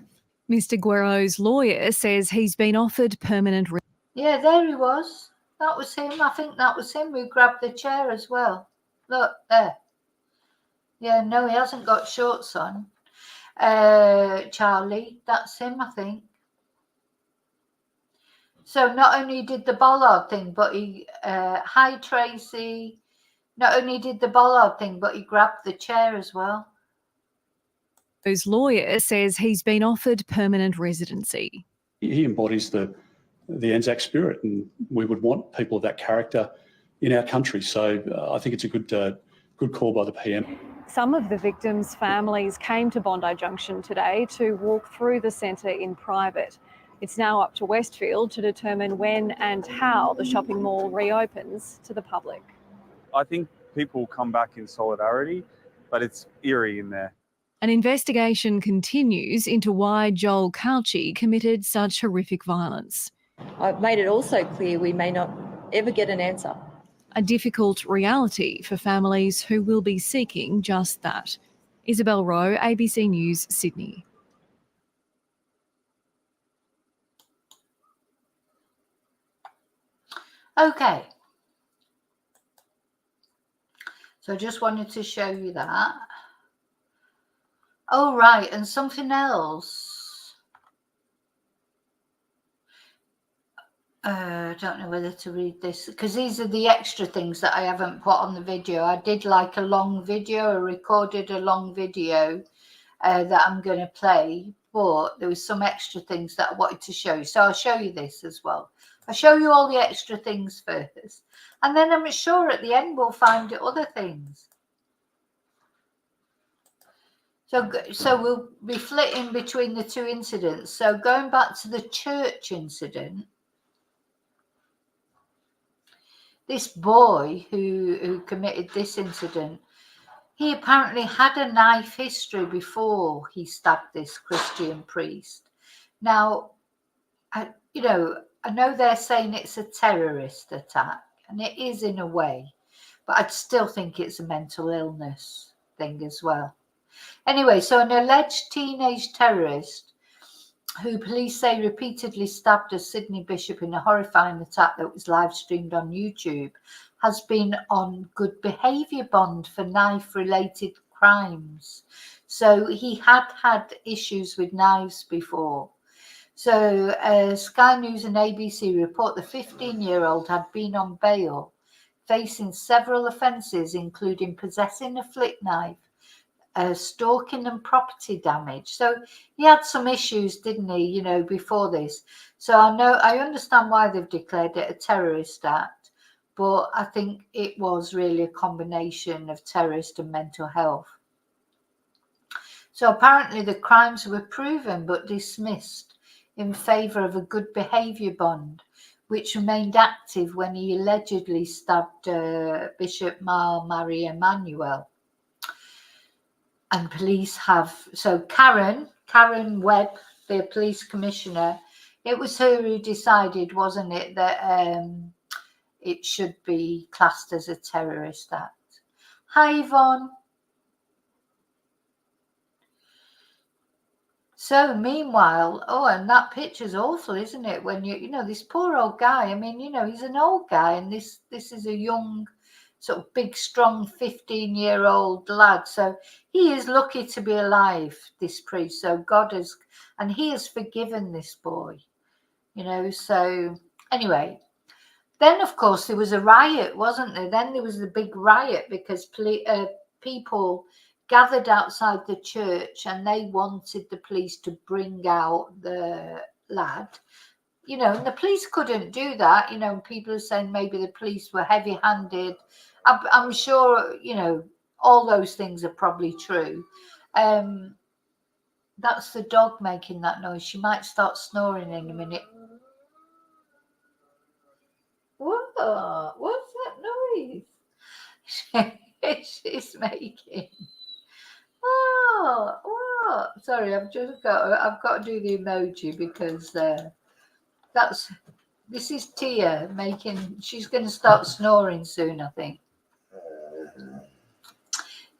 Mr. Guerrero's lawyer says he's been offered permanent. Yeah, there he was. That was him. I think that was him who grabbed the chair as well. Look, there. Yeah, no, he hasn't got shorts on. Charlie, that's him, I think. So not only did the Bollard thing, but he, hi Tracy, not only did the Bollard thing, but he grabbed the chair as well. His lawyer says he's been offered permanent residency. He embodies the Anzac spirit, and we would want people of that character in our country. So I think it's a good call by the PM. Some of the victims' families came to Bondi Junction today to walk through the centre in private. It's now up to Westfield to determine when and how the shopping mall reopens to the public. I think people come back in solidarity, but it's eerie in there. An investigation continues into why Joel Cauchi committed such horrific violence. I've made it also clear we may not ever get an answer. A difficult reality for families who will be seeking just that. Isabel Rowe, ABC News, Sydney. Okay. So I just wanted to show you that. Oh, right, and something else. I don't know whether to read this, because these are the extra things that I haven't put on the video. I did like a long video, I recorded a long video that I'm going to play, but there was some extra things that I wanted to show you. So I'll show you this as well. I'll show you all the extra things first, and then I'm sure at the end we'll find other things. So we'll be flitting between the two incidents. So going back to the church incident, this boy who committed this incident, he apparently had a knife history before he stabbed this Christian priest. Now, I know they're saying it's a terrorist attack, and it is in a way, but I'd still think it's a mental illness thing as well. Anyway, so an alleged teenage terrorist who police say repeatedly stabbed a Sydney bishop in a horrifying attack that was live streamed on YouTube has been on good behaviour bond for knife-related crimes. So he had issues with knives before. So Sky News and ABC report the 15-year-old had been on bail, facing several offences, including possessing a flick knife, stalking and property damage. So he had some issues, didn't he, before this. So I understand why they've declared it a terrorist act, but I think it was really a combination of terrorist and mental health. So apparently the crimes were proven but dismissed in favour of a good behaviour bond, which remained active when he allegedly stabbed Bishop Mary Emanuel. And police have, so Karen Webb, the police commissioner, it was her who decided, wasn't it, that it should be classed as a terrorist act. Hi, Yvonne. So meanwhile, oh, and that picture's awful, isn't it? When you know, this poor old guy, I mean, you know, he's an old guy, and this is a young, sort of big, strong 15-year-old lad. So he is lucky to be alive, this priest. So God has, and he has forgiven this boy, you know. So anyway, then of course there was a riot, wasn't there? Then there was the big riot because people gathered outside the church and they wanted the police to bring out the lad. You know, and the police couldn't do that. You know, people are saying maybe the police were heavy-handed. I'm sure, you know, all those things are probably true. That's the dog making that noise. She might start snoring in a minute. What? What's that noise she's making? Oh, what? Sorry, I've got to do the emoji because this is Tia making. She's going to start snoring soon, I think.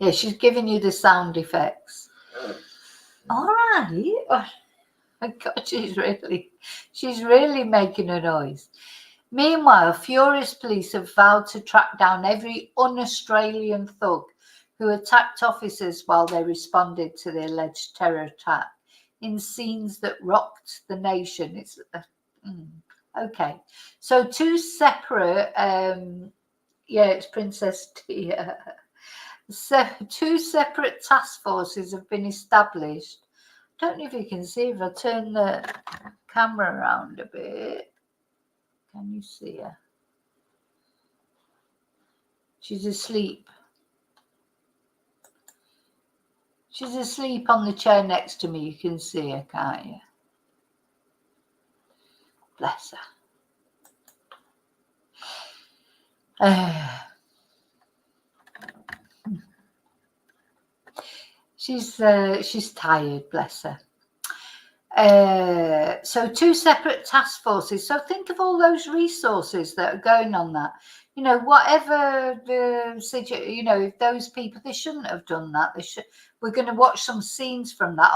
Yeah, she's giving you the sound effects. All right. Oh my God, she's really making a noise. Meanwhile, furious police have vowed to track down every un-Australian thug who attacked officers while they responded to the alleged terror attack in scenes that rocked the nation. It's okay. So two separate, it's Princess Tia. So two separate task forces have been established. I don't know if you can see, if I turn the camera around a bit. Can you see her? She's asleep. She's asleep on the chair next to me. You can see her, can't you? Bless her. She's tired, bless her. So two separate task forces. So think of all those resources that are going on that. You know, whatever the situation, you know, if those people, they shouldn't have done that. We're going to watch some scenes from that.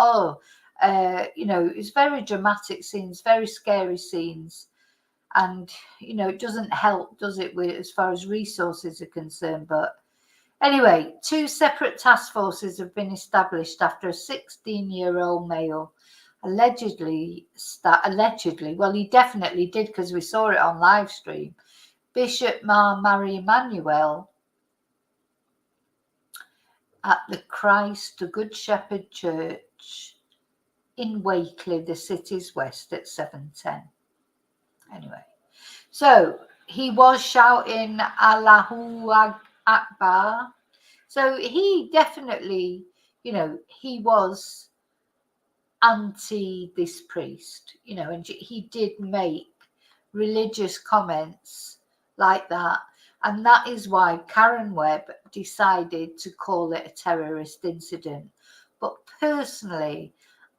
You know, it's very dramatic scenes, very scary scenes. And, you know, it doesn't help, does it, as far as resources are concerned. But anyway, two separate task forces have been established after a 16-year-old male allegedly, well, he definitely did because we saw it on live stream, Bishop Mary Emanuel at the Christ, the Good Shepherd Church in Wakeley, the city's west, at 7:10. Anyway, so he was shouting Allahu Akbar. So he definitely, you know, he was anti this priest, you know, and he did make religious comments like that. And that is why Karen Webb decided to call it a terrorist incident. But personally,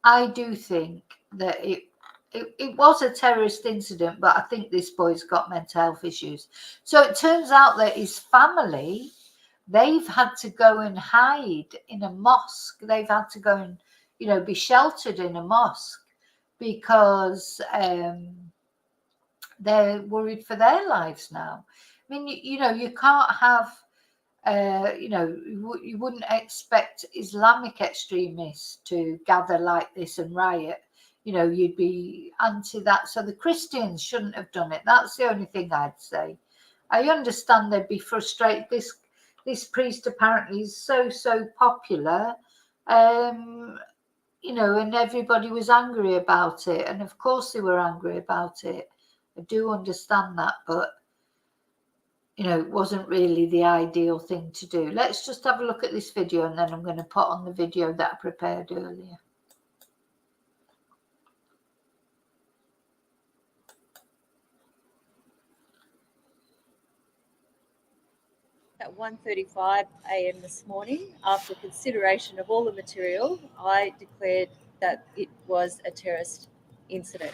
I do think that it was a terrorist incident, but I think this boy's got mental health issues. So it turns out that his family, they've had to go and hide in a mosque. They've had to go and, you know, be sheltered in a mosque because they're worried for their lives now. I mean, you know, you can't have, you know, you wouldn't expect Islamic extremists to gather like this and riot. You know, you'd be anti that. So the Christians shouldn't have done it. That's the only thing I'd say. I understand they'd be frustrated. This priest apparently is so popular, you know, and everybody was angry about it. And of course they were angry about it. I do understand that, but, you know, it wasn't really the ideal thing to do. Let's just have a look at this video and then I'm going to put on the video that I prepared earlier. At 1:35 a.m. this morning, after consideration of all the material, I declared that it was a terrorist incident.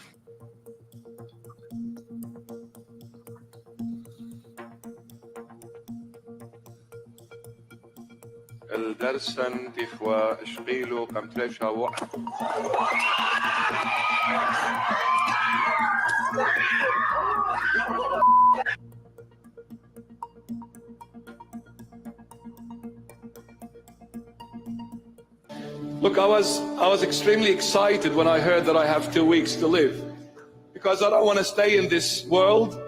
الدرسن تفوا اشقيلو كم تريشا وقت. Look, I was extremely excited when I heard that I have 2 weeks to live, because I don't want to stay in this world.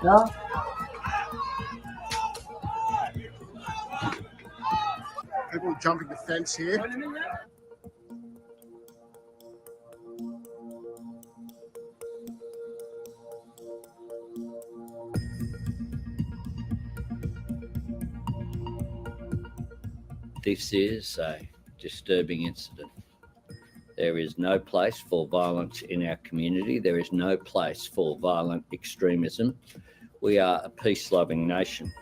No. People jumping the fence here. This is a disturbing incident. There is no place for violence in our community. There is no place for violent extremism. We are a peace-loving nation.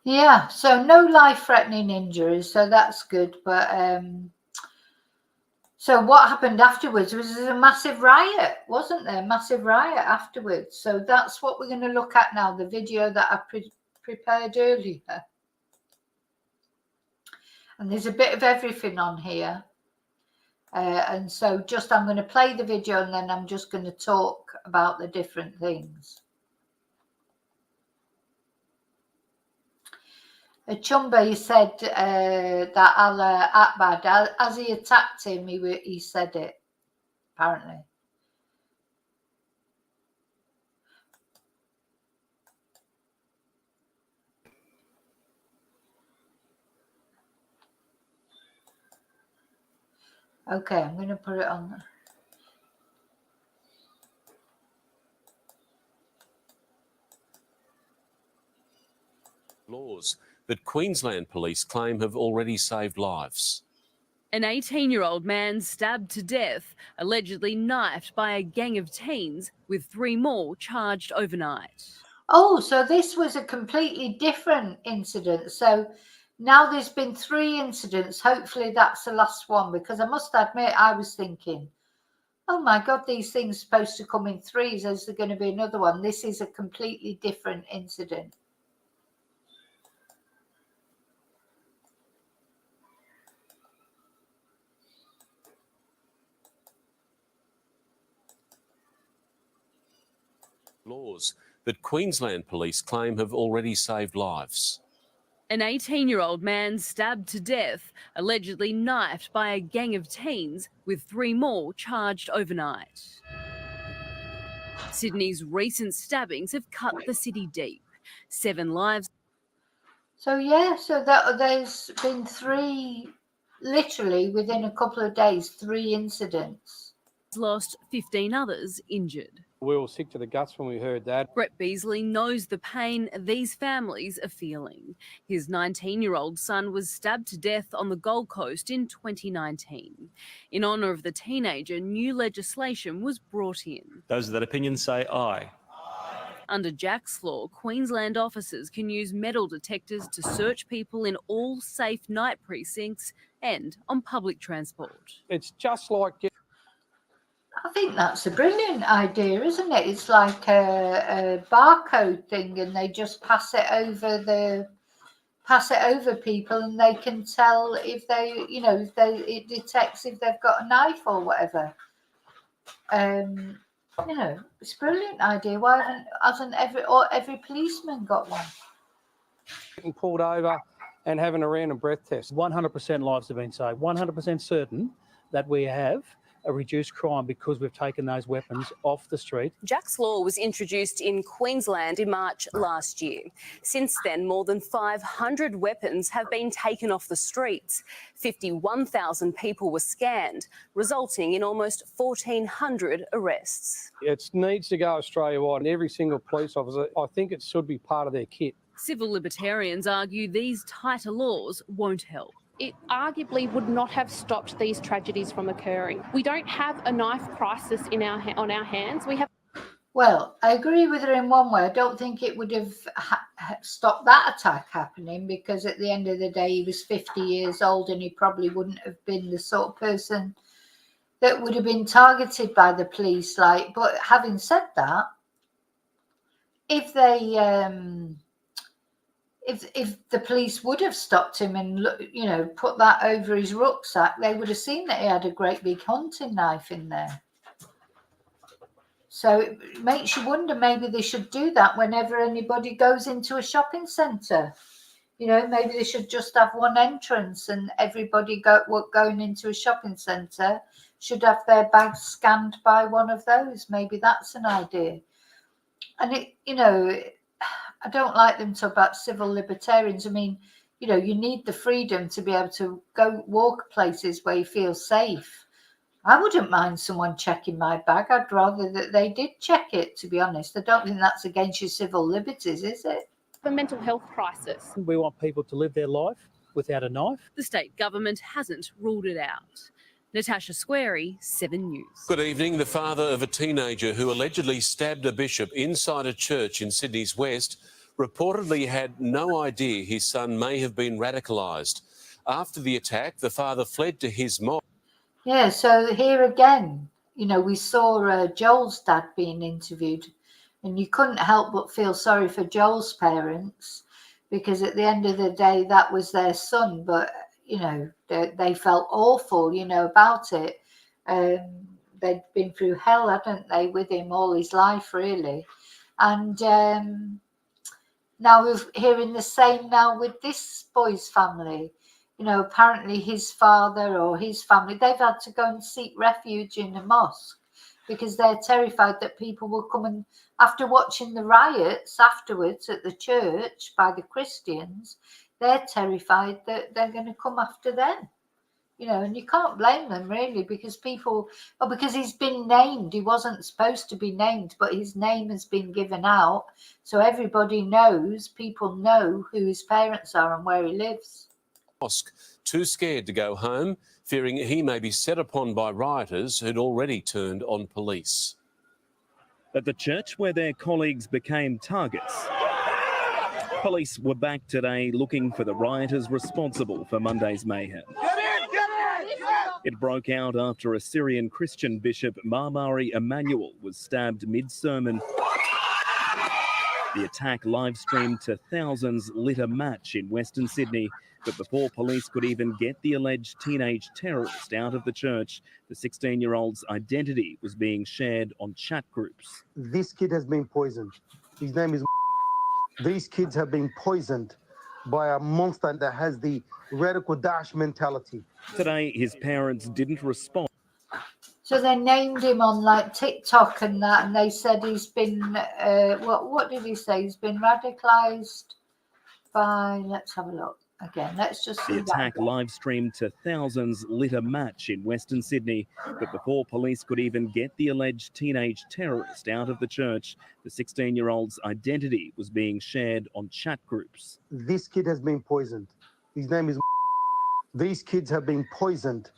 Yeah, so no life-threatening injuries, so that's good. But so what happened afterwards was a massive riot, wasn't there? Massive riot afterwards. So that's what we're going to look at now, the video that I prepared earlier. And there's a bit of everything on here. And so just I'm going to play the video and then I'm just going to talk about the different things. Chumba, he said that Allah Akbar, as he attacked him, he said it, apparently. Okay, I'm going to put it on. Laws that Queensland police claim have already saved lives. An 18-year-old man stabbed to death, allegedly knifed by a gang of teens, with 3 more charged overnight. Oh, so this was a completely different incident. So now there's been 3 incidents. Hopefully that's the last one, because I must admit I was thinking, oh my God, these things are supposed to come in 3s. Is there going to be another one? This is a completely different incident. Laws that Queensland police claim have already saved lives. An 18-year-old man stabbed to death, allegedly knifed by a gang of teens, with 3 more charged overnight. Sydney's recent stabbings have cut the city deep. 7 lives. So yeah, so that there's been 3, literally within a couple of days, 3 incidents. Lost, 15 others injured. We were sick to the guts when we heard that. Brett Beasley knows the pain these families are feeling. His 19-year-old son was stabbed to death on the Gold Coast in 2019. In honour of the teenager, new legislation was brought in. Those that opinions say aye. Under Jack's law, Queensland officers can use metal detectors to search people in all safe night precincts and on public transport. It's just like... I think that's a brilliant idea, isn't it? It's like a barcode thing, and they just pass it over people, and they can tell if they, you know, if it detects if they've got a knife or whatever. You know, it's a brilliant idea. Why hasn't every policeman got one? Getting pulled over and having a random breath test. 100% lives have been saved. 100% certain that we have a reduced crime because we've taken those weapons off the street. Jack's law was introduced in Queensland in March last year. Since then, more than 500 weapons have been taken off the streets. 51,000 people were scanned, resulting in almost 1,400 arrests. It needs to go Australia-wide, and every single police officer, I think it should be part of their kit. Civil libertarians argue these tighter laws won't help. it arguably would not have stopped these tragedies from occurring. We don't have a knife crisis on our hands. We have. Well, I agree with her in one way. I don't think it would have stopped that attack happening, because at the end of the day, he was 50 years old and he probably wouldn't have been the sort of person that would have been targeted by the police. But having said that, if they, if the police would have stopped him and put that over his rucksack, they would have seen that he had a great big hunting knife in there. So it makes you wonder, maybe they should do that whenever anybody goes into a shopping centre. Maybe they should just have one entrance, and everybody going into a shopping centre should have their bags scanned by one of those. Maybe that's an idea. And I don't like them talk about civil libertarians. I mean, you need the freedom to be able to go walk places where you feel safe. I wouldn't mind someone checking my bag. I'd rather that they did check it, to be honest. I don't think that's against your civil liberties, is it? A mental health crisis. We want people to live their life without a knife. The state government hasn't ruled it out. Natasha Squarey, 7 News. Good evening. The father of a teenager who allegedly stabbed a bishop inside a church in Sydney's West reportedly had no idea his son may have been radicalised. After the attack, the father fled to his mosque. Yeah, so here again, we saw Joel's dad being interviewed, and you couldn't help but feel sorry for Joel's parents, because at the end of the day, that was their son. But, they felt awful, about it. They'd been through hell, hadn't they, with him all his life, really. And now we're hearing the same now with this boy's family. Apparently his father or his family, they've had to go and seek refuge in a mosque because they're terrified that people will come and, after watching the riots afterwards at the church by the Christians, they're terrified that they're going to come after them. And you can't blame them, really, because because he's been named. He wasn't supposed to be named, but his name has been given out. So everybody knows, people know who his parents are and where he lives. Mosque, too scared to go home, fearing he may be set upon by rioters who'd already turned on police. At the church where their colleagues became targets, police were back today looking for the rioters responsible for Monday's mayhem. It broke out after a Syrian Christian bishop, Marmari Emmanuel, was stabbed mid-sermon. The attack live-streamed to thousands lit a match in Western Sydney, but before police could even get the alleged teenage terrorist out of the church, the 16-year-old's identity was being shared on chat groups. This kid has been poisoned. His name is... These kids have been poisoned by a monster that has the radical Daesh mentality. Today, his parents didn't respond. So they named him on TikTok and that, and they said he's been, what did he say? He's been radicalised by, let's have a look again. Let's just see. The attack live-streamed to thousands lit a match in Western Sydney, but before police could even get the alleged teenage terrorist out of the church, the 16-year-old's identity was being shared on chat groups. This kid has been poisoned. His name is... These kids have been poisoned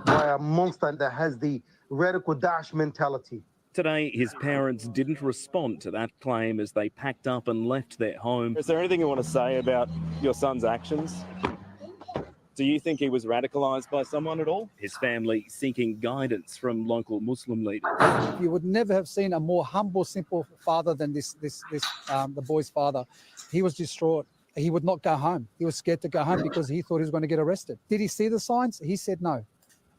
by a monster that has the radical Daesh mentality. Today, his parents didn't respond to that claim as they packed up and left their home. Is there anything you want to say about your son's actions? Do you think he was radicalised by someone at all? His family seeking guidance from local Muslim leaders. You would never have seen a more humble, simple father than the boy's father. He was distraught. He would not go home. He was scared to go home because he thought he was going to get arrested. Did he see the signs? He said no.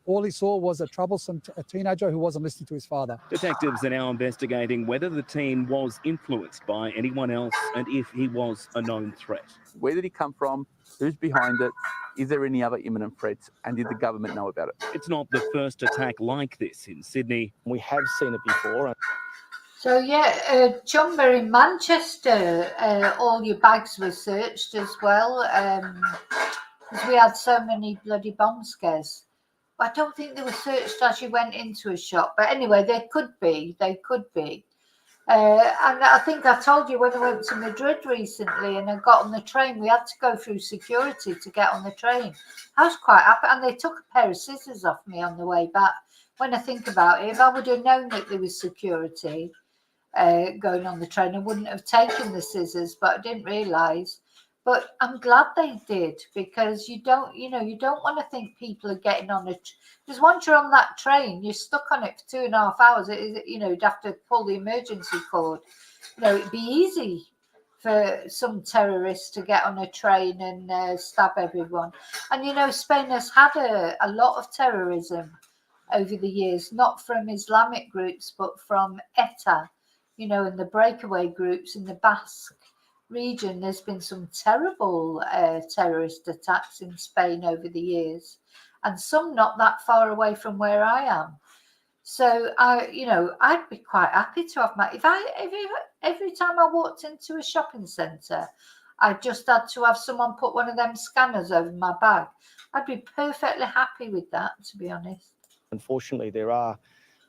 All he saw was a troublesome teenager who wasn't listening to his father. Detectives are now investigating whether the teen was influenced by anyone else and if he was a known threat. Where did he come from? Who's behind it? Is there any other imminent threats? And did the government know about it? It's not the first attack like this in Sydney. We have seen it before. So yeah, Chumber in Manchester, all your bags were searched as well, because we had so many bloody bomb scares. I don't think they were searched as you went into a shop, but anyway, they could be. And I think I told you when I went to Madrid recently and I got on the train, we had to go through security to get on the train. I was quite happy, and they took a pair of scissors off me on the way back. When I think about it, if I would have known that there was security going on the train, I wouldn't have taken the scissors, but I didn't realise. But I'm glad they did, because you don't want to think people are getting on it. Because once you're on that train, you're stuck on it for 2.5 hours. You'd have to pull the emergency cord. It'd be easy for some terrorists to get on a train and stab everyone. And Spain has had a lot of terrorism over the years, not from Islamic groups, but from ETA, and the breakaway groups in the Basque region. There's been some terrible terrorist attacks in Spain over the years, and some not that far away from where I am. So I'd be quite happy to have every time I walked into a shopping centre, I just had to have someone put one of them scanners over my bag. I'd be perfectly happy with that, to be honest. Unfortunately, there are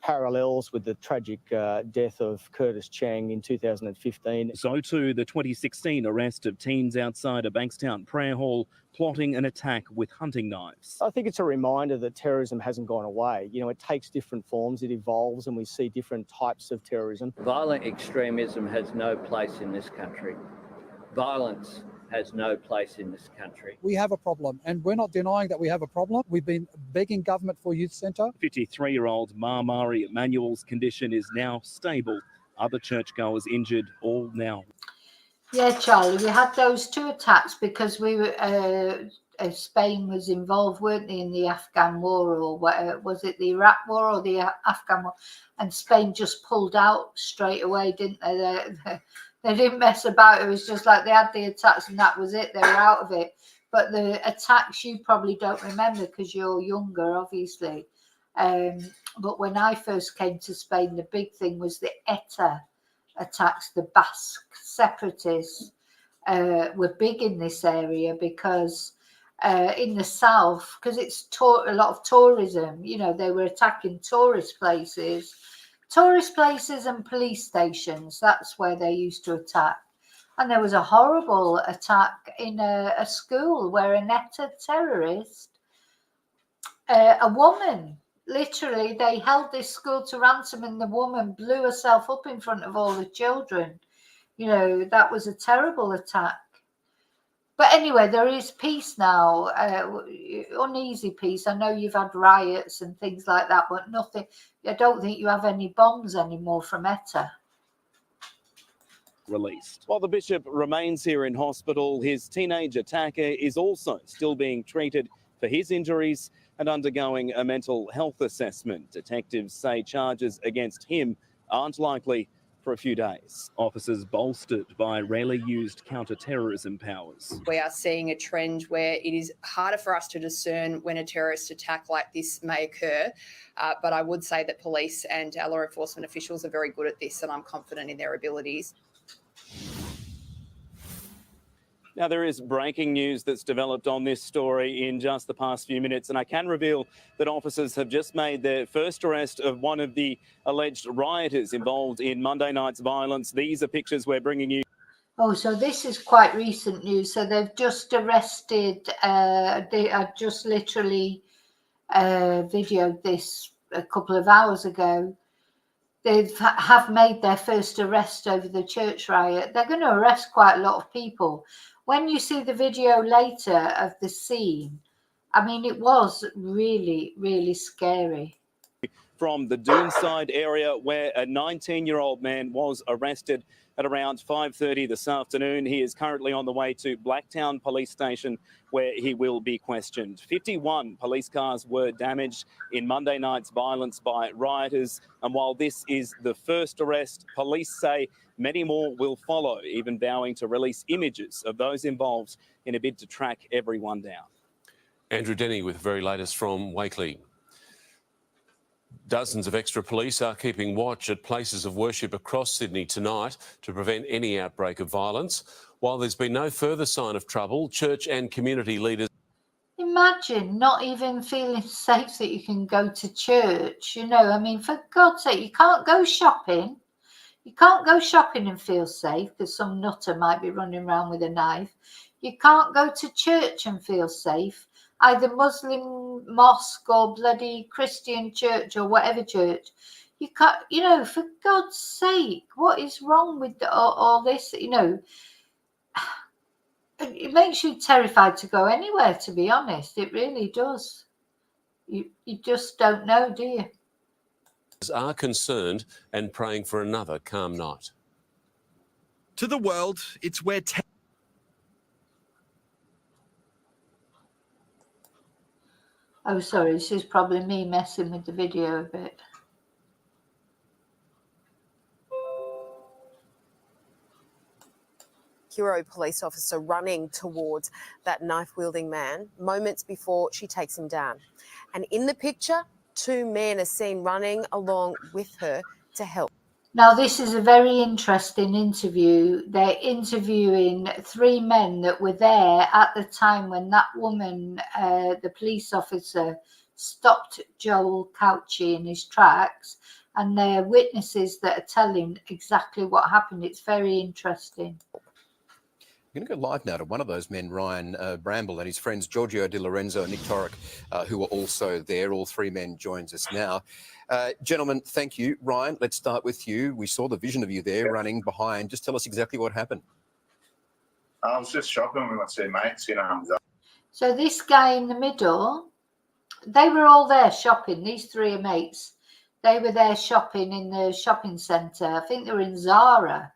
parallels with the tragic death of Curtis Chang in 2015. So too the 2016 arrest of teens outside a Bankstown prayer hall plotting an attack with hunting knives. I think it's a reminder that terrorism hasn't gone away. It takes different forms, it evolves, and we see different types of terrorism. Violent extremism has no place in this country. Violence has no place in this country. We have a problem, and we're not denying that we have a problem. We've been begging government for a youth centre. 53-year-old Mari Emanuel's condition is now stable. Other churchgoers injured, all now. Yeah, Charlie, we had those 2 attacks because we were Spain was involved, weren't they, in the Afghan war, or was it the Iraq war or the Afghan war? And Spain just pulled out straight away, didn't they? They didn't mess about. It was just like they had the attacks and that was it. They were out of it. But the attacks you probably don't remember because you're younger, obviously. But when I first came to Spain, the big thing was the ETA attacks. The Basque separatists were big in this area because in the south, because it's a lot of tourism, they were attacking tourist places and police stations. That's where they used to attack. And there was a horrible attack in a school where an ETA terrorist, a woman, literally, they held this school to ransom and the woman blew herself up in front of all the children. That was a terrible attack. But anyway, there is peace now, uneasy peace. I know you've had riots and things like that, but nothing. I don't think you have any bombs anymore from ETA. Released. While the bishop remains here in hospital, his teenage attacker is also still being treated for his injuries and undergoing a mental health assessment. Detectives say charges against him aren't likely for a few days. Officers bolstered by rarely used counter-terrorism powers. We are seeing a trend where it is harder for us to discern when a terrorist attack like this may occur, but I would say that police and our law enforcement officials are very good at this, and I'm confident in their abilities. Now, there is breaking news that's developed on this story in just the past few minutes, and I can reveal that officers have just made their first arrest of one of the alleged rioters involved in Monday night's violence. These are pictures we're bringing you. Oh, so this is quite recent news. So they've just arrested, I just literally videoed this a couple of hours ago. They have made their first arrest over the church riot. They're going to arrest quite a lot of people. When you see the video later of the scene, I mean, it was really, really scary. From the Doonside area where a 19-year-old man was arrested at around 5:30 this afternoon. He is currently on the way to Blacktown Police Station where he will be questioned. 51 police cars were damaged in Monday night's violence by rioters. And while this is the first arrest, police say many more will follow, even vowing to release images of those involved in a bid to track everyone down. Andrew Denny with the very latest from Wakely. Dozens of extra police are keeping watch at places of worship across Sydney tonight to prevent any outbreak of violence. While there's been no further sign of trouble, church and community leaders... Imagine not even feeling safe that you can go to church, I mean, for God's sake, you can't go shopping. You can't go shopping and feel safe because some nutter might be running around with a knife. You can't go to church and feel safe, either Muslim mosque or bloody Christian church or whatever church. You can't, you know, for God's sake, what is wrong with all this? You know, it makes you terrified to go anywhere, to be honest. It really does. You just don't know, do you? Are concerned and praying for another calm night. To the world, it's where Oh, sorry, this is probably me messing with the video a bit. Hero police officer running towards that knife-wielding man moments before she takes him down. And in the picture, 2 men are seen running along with her to help. Now, this is a very interesting interview. They're interviewing 3 men that were there at the time when that woman, the police officer, stopped Joel Couchy in his tracks, and they're witnesses that are telling exactly what happened. It's very interesting. I'm going to go live now to one of those men, Ryan Bramble, and his friends Giorgio Di Lorenzo and Nick Torek, who are also there. All 3 men joins us now. Gentlemen, thank you. Ryan, let's start with you. We saw the vision of you there running behind. Just tell us exactly what happened. I was just shopping with my 2 mates, you know. So this guy in the middle, they were all there shopping. These 3 are mates. They were there shopping in the shopping centre. I think they were in Zara.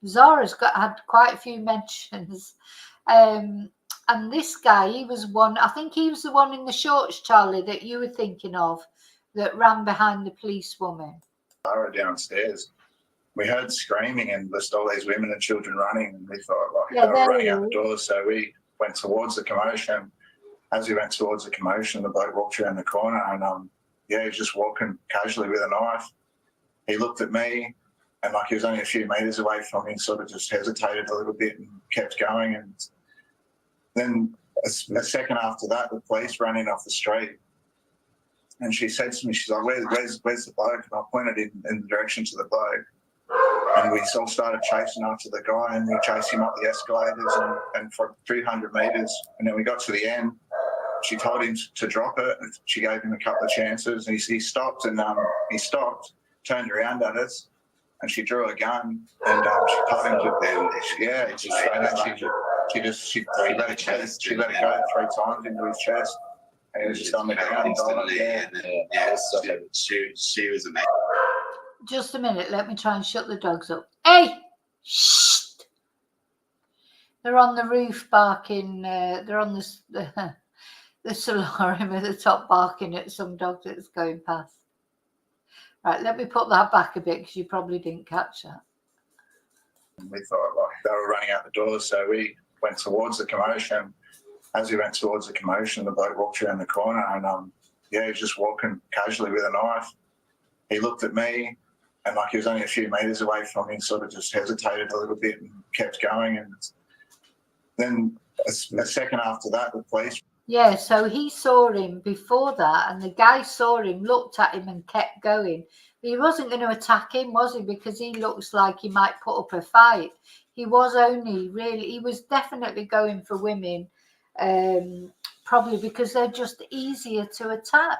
Zara's had quite a few mentions. And this guy, he was one, I think he was the one in the shorts, Charlie, that you were thinking of, that ran behind the policewoman. Zara downstairs. We heard screaming and just all these women and children running, and we thought, like, Yeah, they were running out the doors, so we went towards the commotion. As we went towards the commotion, the bloke walked around the corner and, he was just walking casually with a knife. He looked at me, and like he was only a few metres away from me, sort of just hesitated a little bit and kept going. And then a second after that, the police ran in off the street. And she said to me, she's like, where's the bloke? And I pointed in the direction to the bloke. And we all started chasing after the guy, and we chased him up the escalators and for 300 metres. And then we got to the end. She told him to drop it. She gave him a couple of chances. And he stopped, and he stopped, turned around at us. And she drew a gun, and she told him to. Yeah, and she let it go 3 times into his chest, and he was just on the ground. She was amazing. Just a minute, let me try and shut the dogs up. Hey, shh! They're on the roof barking. They're on the solarium at the top barking at some dog that's going past. Right, let me put that back a bit because you probably didn't catch that. We thought, like, they were running out the doors, so we went towards the commotion. As we went towards the commotion, the bloke walked around the corner and, he was just walking casually with a knife. He looked at me, and like he was only a few metres away from me, sort of just hesitated a little bit and kept going. And then a second after that, the police. Yeah, so he saw him before that, and the guy saw him, looked at him and kept going. He wasn't going to attack him, was he? Because he looks like he might put up a fight. He was definitely going for women, probably because they're just easier to attack.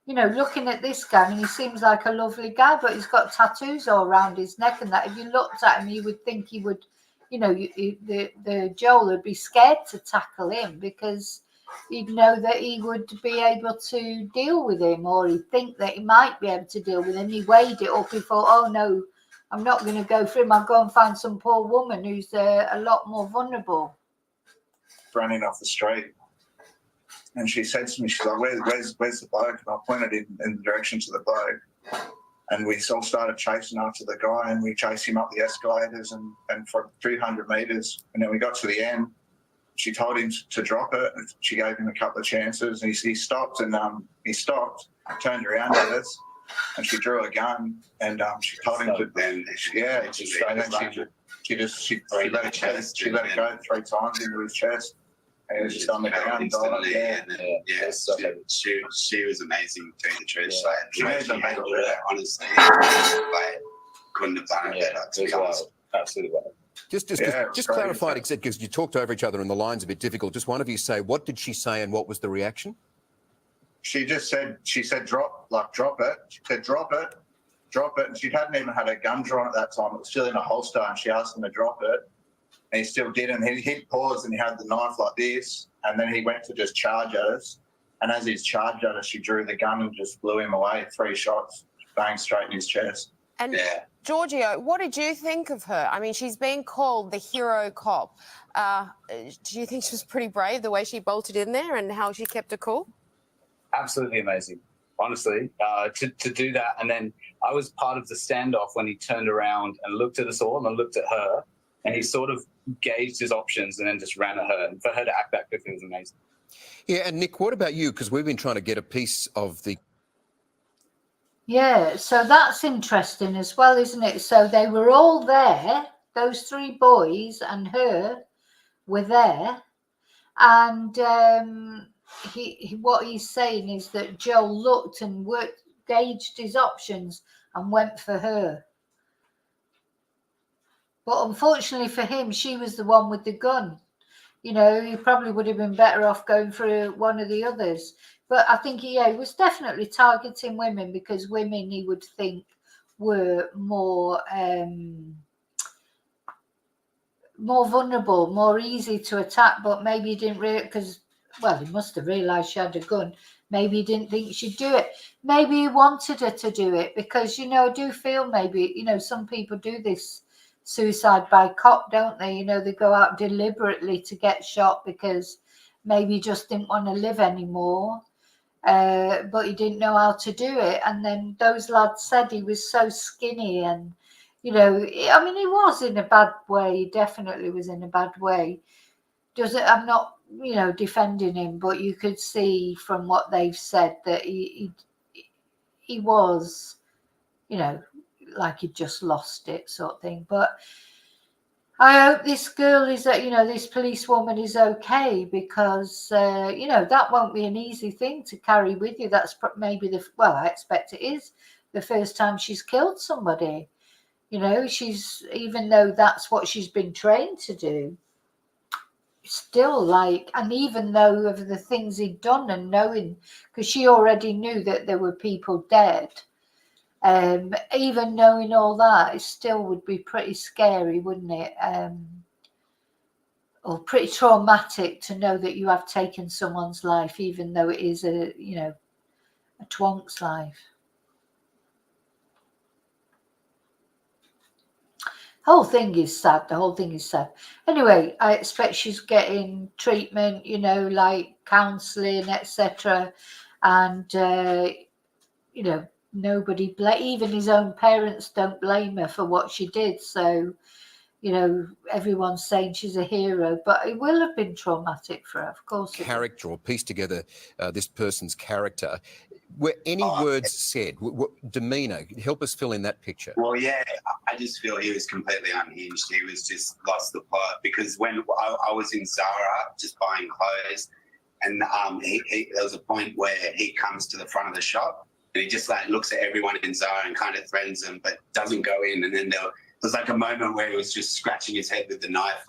You know, looking at this guy, I mean, he seems like a lovely guy, but he's got tattoos all around his neck and that. If you looked at him, you would think he would, you know, the Joel would be scared to tackle him because he'd know that he would be able to deal with him, or he'd think that he might be able to deal with him. He weighed it up. He thought, oh no, I'm not going to go for him. I'll go and find some poor woman who's a lot more vulnerable. Running off the street. And she said to me, she's like, where's the bloke? And I pointed in the direction to the bloke. And we all started chasing after the guy, and we chased him up the escalators and for 300 metres. And then we got to the end. She told him to drop it. She gave him a couple of chances, and he stopped, and he stopped, turned around at us, and she drew a gun, and she told him to. Yeah, and she let it go 3 times into his chest, and he was just on the ground. She was amazing, to tell you the truth. She handled it, honestly. couldn't have done it better, to be honest. Absolutely well. Just clarify it, because you talked over each other and the line's a bit difficult. Just one of you say, what did she say and what was the reaction? She said, drop it. She said, drop it. And she hadn't even had her gun drawn at that time. It was still in a holster, and she asked him to drop it. And he still didn't. He paused and he had the knife like this, and then he went to just charge at us. And as he's charged at us, she drew the gun and just blew him away. 3 shots, bang, straight in his chest. And Giorgio, what did you think of her? I mean, she's being called the hero cop. Do you think she was pretty brave, the way she bolted in there and how she kept her cool? Absolutely amazing, honestly, to do that. And then I was part of the standoff when he turned around and looked at us all and then looked at her, and he sort of gauged his options and then just ran at her. And for her to act that quickly was amazing. Yeah, and Nick, what about you? Because we've been trying to get a piece of the... Yeah, so that's interesting as well, isn't it? So they were all there, those 3 boys and her were there, and what he's saying is that Joe looked and gauged his options and went for her. But unfortunately for him, she was the one with the gun. You know, he probably would have been better off going for one of the others. But I think, he was definitely targeting women, because women, he would think, were more vulnerable, more easy to attack. But maybe he didn't really, because, well, he must have realised she had a gun. Maybe he didn't think she'd do it. Maybe he wanted her to do it, because, I do feel maybe, some people do this suicide by cop, don't they? They go out deliberately to get shot because maybe he just didn't want to live anymore, but he didn't know how to do it. And then those lads said he was so skinny, and he was in a bad way. He definitely was in a bad way. I'm not defending him, but you could see from what they've said that he was like he'd just lost it, sort of thing. But I hope this girl is, this policewoman is okay, because, that won't be an easy thing to carry with you. That's maybe I expect it is the first time she's killed somebody. She's, even though that's what she's been trained to do, still and even though of the things he'd done and knowing, because she already knew that there were people dead. Even knowing all that, it still would be pretty scary, wouldn't it? Or pretty traumatic to know that you have taken someone's life, even though it is a twonk's life. The whole thing is sad. Anyway, I expect she's getting treatment, like counselling, etc. And, nobody, even his own parents don't blame her for what she did. So, everyone's saying she's a hero, but it will have been traumatic for her, of course. Character, or piece together this person's character. Were any words said? Demeanour, help us fill in that picture. Well, yeah, I just feel he was completely unhinged. He was just lost the plot, because when I was in Zara just buying clothes, and there was a point where he comes to the front of the shop, and he just looks at everyone in Zara and kind of threatens them, but doesn't go in. And then there's like a moment where he was just scratching his head with the knife,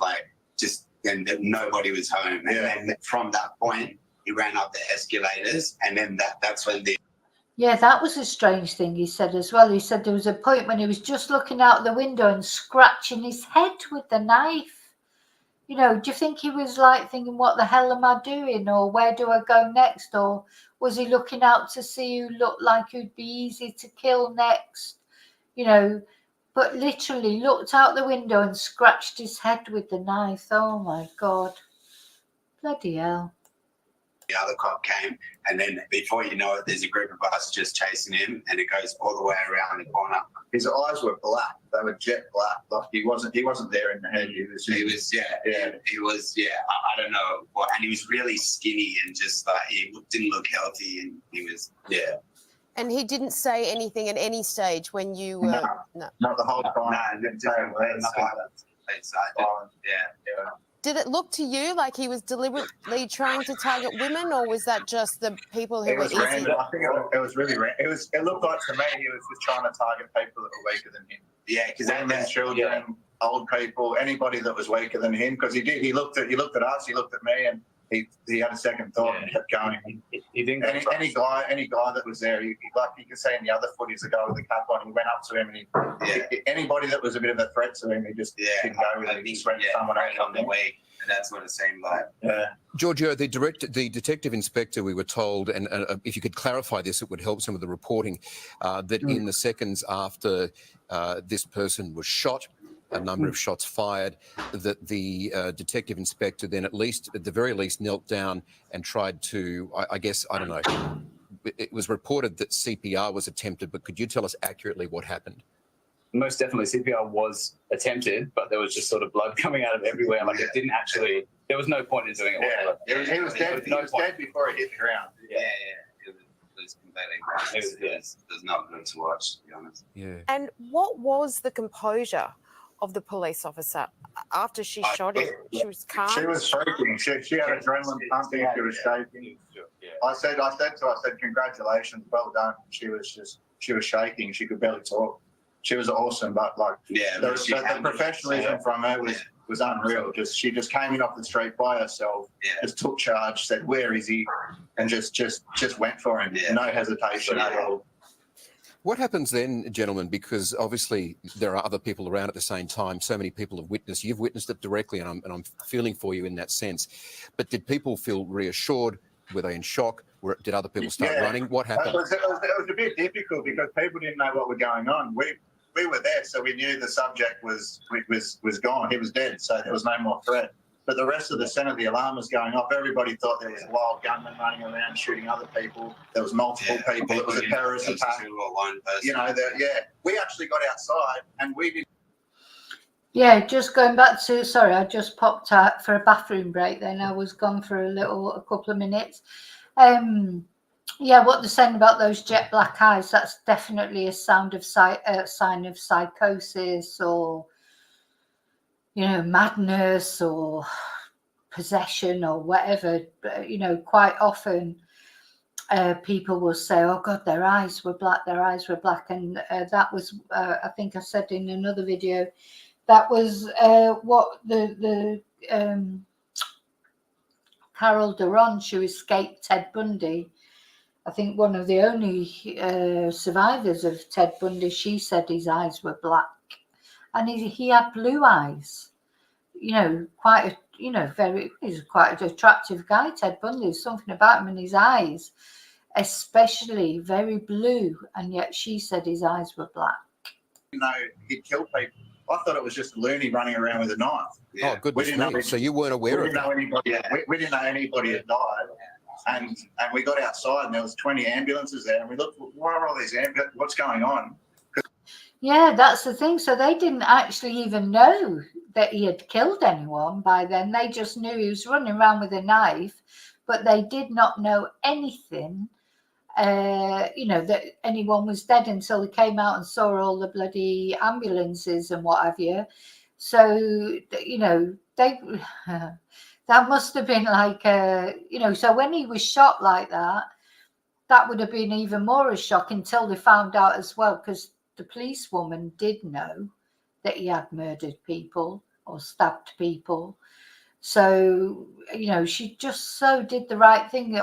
and nobody was home. And then from that point, he ran up the escalators, and then that's when that was a strange thing he said as well. He said there was a point when he was just looking out the window and scratching his head with the knife. Do you think he was thinking, what the hell am I doing? Or where do I go next? Or was he looking out to see who looked like who'd be easy to kill next? But literally looked out the window and scratched his head with the knife. Oh my God. Bloody hell. The other cop came, and then before you know it, there's a group of us just chasing him, and it goes all the way around the corner. His eyes were black; they were jet black. Like he wasn't there in the head. He was. I don't know what, and he was really skinny and just he didn't look healthy, and he was And he didn't say anything at any stage when you were not the whole time. No, didn't say a word. Did it look to you like he was deliberately trying to target women, or was that just the people who It were was easy? random. I think it was really random. It looked like to me he was just trying to target people that were weaker than him. Yeah, because women, children, old people, anybody that was weaker than him. Because he did. He looked at us. He looked at me, and he had a second thought and kept going. He didn't. Any guy that was there, like you can see in the other footage, the guy with the cap on, he went up to him, and anybody that was a bit of a threat to him, he just didn't go with it. He just went to someone else on the way. And that's what it seemed like. Yeah. Giorgio, the detective inspector, we were told, and if you could clarify this, it would help some of the reporting, that in the seconds after this person was shot, a number of shots fired, that the detective inspector then at the very least knelt down and tried to, I don't know, it was reported that CPR was attempted, but could you tell us accurately what happened? Most definitely CPR was attempted, but there was just sort of blood coming out of everywhere. Like it didn't actually, there was no point in doing it whatsoever. He was dead. He was dead before he hit the ground. Yeah. It was completely it was not good to watch, to be honest. Yeah. And what was the composure of the police officer after she shot him? She was calm. She was shaking. She had adrenaline pumping. She was shaking. I said to her, congratulations, well done. She was shaking. She could barely talk. She was awesome, but the professionalism from her was unreal. She just came in off the street by herself, just took charge, said, "Where is he?" and just went for him. No hesitation at all. What happens then, gentlemen, because obviously there are other people around at the same time, so many people have witnessed, you've witnessed it directly, and I'm feeling for you in that sense. But did people feel reassured? Were they in shock? Did other people start running? What happened? It was a bit difficult because people didn't know what was going on. We were there, so we knew the subject was gone. He was dead, so there was no more threat. But the rest of the Senate, the alarm was going off. Everybody thought there was a wild gunman running around shooting other people. There was multiple people. It was a terrorist attack. We actually got outside and we did. Yeah, just going back to, sorry, I just popped out for a bathroom break then. I was gone for a couple of minutes. Yeah, what they're saying about those jet black eyes, that's definitely a sign of psychosis or, madness or possession or whatever. Quite often people will say, oh, God, their eyes were black. And that was, I think I said in another video, that was what the Carol Durant, who escaped Ted Bundy, I think one of the only survivors of Ted Bundy, she said his eyes were black. And he had blue eyes. He's quite an attractive guy, Ted Bundy. There's something about him in his eyes, especially very blue. And yet she said his eyes were black. He'd killed people. I thought it was just a loony running around with a knife. Yeah. Oh, goodness me. So you weren't aware of that? We didn't know anybody had died. And we got outside and there was 20 ambulances there. And we looked, why are all these ambulances? What's going on? Yeah, that's the thing. So they didn't actually even know that he had killed anyone by then. They just knew he was running around with a knife, but they did not know anything, that anyone was dead until they came out and saw all the bloody ambulances and what have you. So, that must have been like, so when he was shot like that, that would have been even more a shock until they found out as well, because the policewoman did know that he had murdered people or stabbed people. So, she just so did the right thing.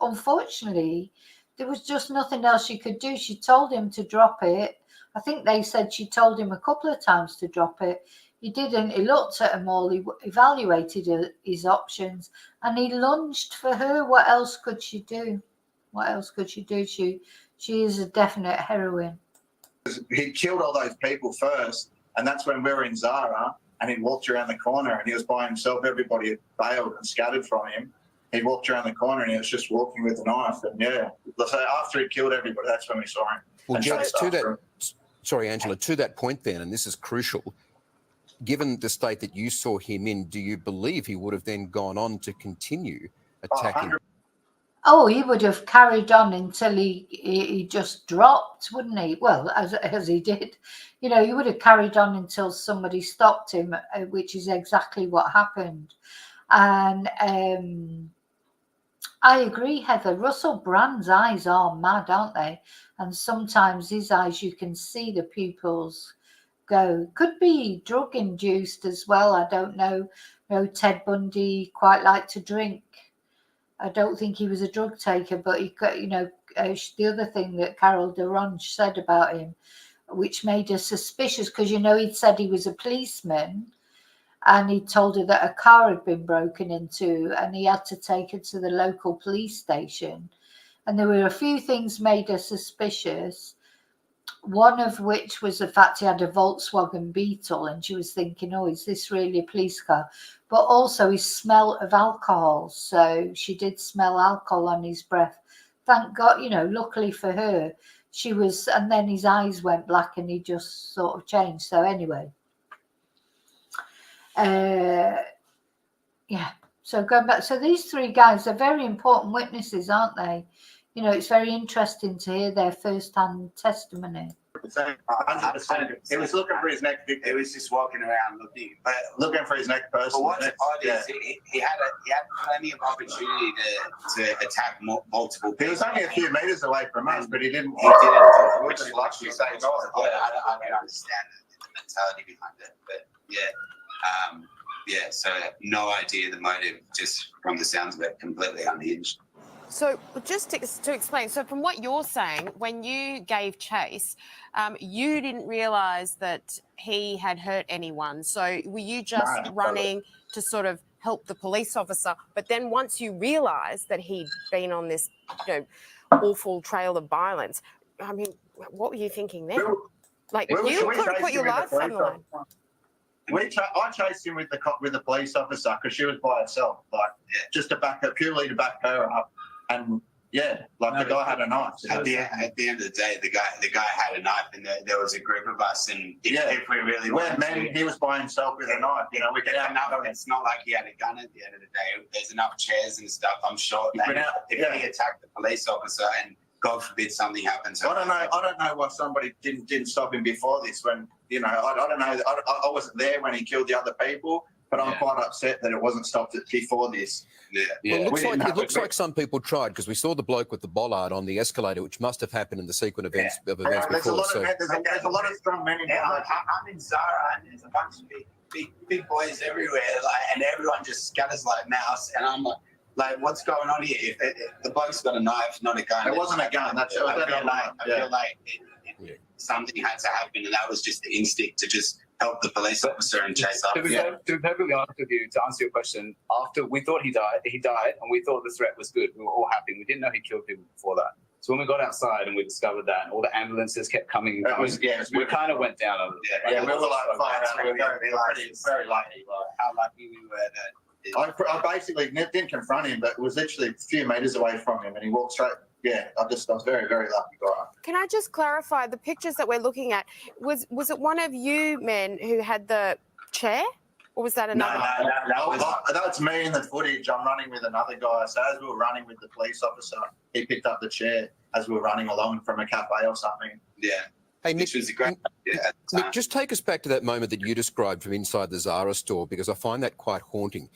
Unfortunately, there was just nothing else she could do. She told him to drop it. I think they said she told him a couple of times to drop it. He didn't. He looked at them all. He evaluated his options and he lunged for her. What else could she do? She is a definite heroine. He killed all those people first, and that's when we were in Zara, and he walked around the corner, and he was by himself. Everybody had bailed and scattered from him. He walked around the corner, and he was just walking with a knife. And so after he killed everybody, that's when we saw him. Well, sorry, Angela, to that point then, and this is crucial, given the state that you saw him in, do you believe he would have then gone on to continue attacking? Oh, he would have carried on until he just dropped, wouldn't he? Well, as he did. you know, he would have carried on until somebody stopped him, which is exactly what happened. And I agree, Heather. Russell Brand's eyes are mad, aren't they? And sometimes his eyes, you can see the pupils go. Could be drug induced as well. I don't know. You know, Ted Bundy quite liked to drink. I don't think he was a drug taker, but he got, you know, the other thing that Carol Deronge said about him, which made her suspicious, because, you know, he'd said he was a policeman and he told her that a car had been broken into and he had to take her to the local police station. And there were a few things made her suspicious, one of which was the fact he had a Volkswagen Beetle, and she was thinking, oh, is this really a police car? But also his smell of alcohol. So she did smell alcohol on his breath. Thank God, you know, luckily for her, she was, and then his eyes went black and he just sort of changed. So anyway, yeah. So going back, so these three guys are very important witnesses, aren't they? You know, it's very interesting to hear their first-hand testimony. 100%. He was looking for his next victim. He was just walking around looking for his next person. But what's odd is he had plenty of opportunity to attack multiple people. He was only a few metres away from us, but he didn't. He didn't, which is like you say. I don't understand the mentality behind it, but yeah, so no idea the motive, just from the sounds of it, completely unhinged. So just to explain, so from what you're saying, when you gave chase, you didn't realise that he had hurt anyone. So were you just running to sort of help the police officer? But then once you realised that he'd been on this, you know, awful trail of violence, I mean, what were you thinking then? Like, you could have put your life on the line. I chased him with the police officer because she was by herself, just purely to back her up. And the guy had a knife. At the end of the day, the guy had a knife, and there was a group of us. And if we really wanted to, he was by himself with a knife. You know, it's not like he had a gun at the end of the day. There's enough chairs and stuff. I'm sure that if he attacked the police officer and God forbid something happens. I don't know why somebody didn't stop him before this. When I don't know. I wasn't there when he killed the other people. But I'm quite upset that it wasn't stopped before this. Well, it looks like some people tried, because we saw the bloke with the bollard on the escalator, which must have happened in the sequence of events before. There's a lot of strong men in there. I'm in Zara, and there's a bunch of big boys everywhere, and everyone just scatters like mouse. And I'm like, what's going on here? If the bloke's got a knife, not a gun. It wasn't a gun. I feel like something had to happen, and that was just the instinct to just help the police officer and chase up. To be perfectly honest with you, to answer your question, after we thought he died, and we thought the threat was good. We were all happy. We didn't know he killed people before that. So when we got outside and we discovered that, and all the ambulances kept coming, we kind of went down on it. We were like, very lucky. How lucky we were that. I basically didn't confront him, but it was literally a few metres away from him, and he walked straight. I was very, very lucky guy. Can I just clarify, the pictures that we're looking at, was it one of you men who had the chair, or was that another? No, that's me in the footage. I'm running with another guy. So as we were running with the police officer, he picked up the chair as we were running along from a cafe or something. Yeah. Hey, Nick, was a great idea. Nick, just take us back to that moment that you described from inside the Zara store, because I find that quite haunting.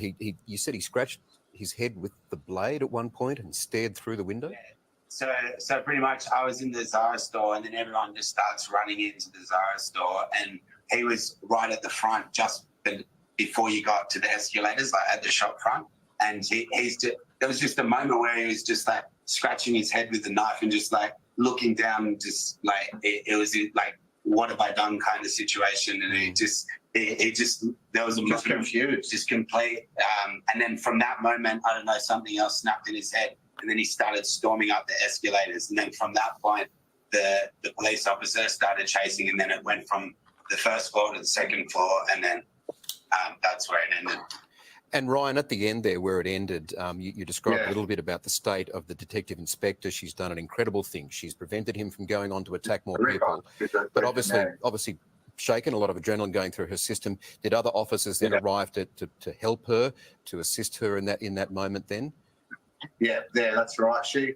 You said he scratched his head with the blade at one point and stared through the window? So pretty much I was in the Zara store, and then everyone just starts running into the Zara store, and he was right at the front just before you got to the escalators, like at the shop front. And there was just a moment where he was just like scratching his head with the knife and just like looking down, just like it was like, what have I done kind of situation. And there was a moment confused, just complete. And then from that moment, I don't know, something else snapped in his head, and then he started storming up the escalators. And then from that point, the police officer started chasing, and then it went from the first floor to the second floor, and then that's where it ended. And Ryan, at the end there, where it ended, you described a little bit about the state of the detective inspector. She's done an incredible thing. She's prevented him from going on to attack more people, but obviously shaken, a lot of adrenaline going through her system. Did other officers then arrive to help her, to assist her in that moment then? Yeah, that's right. She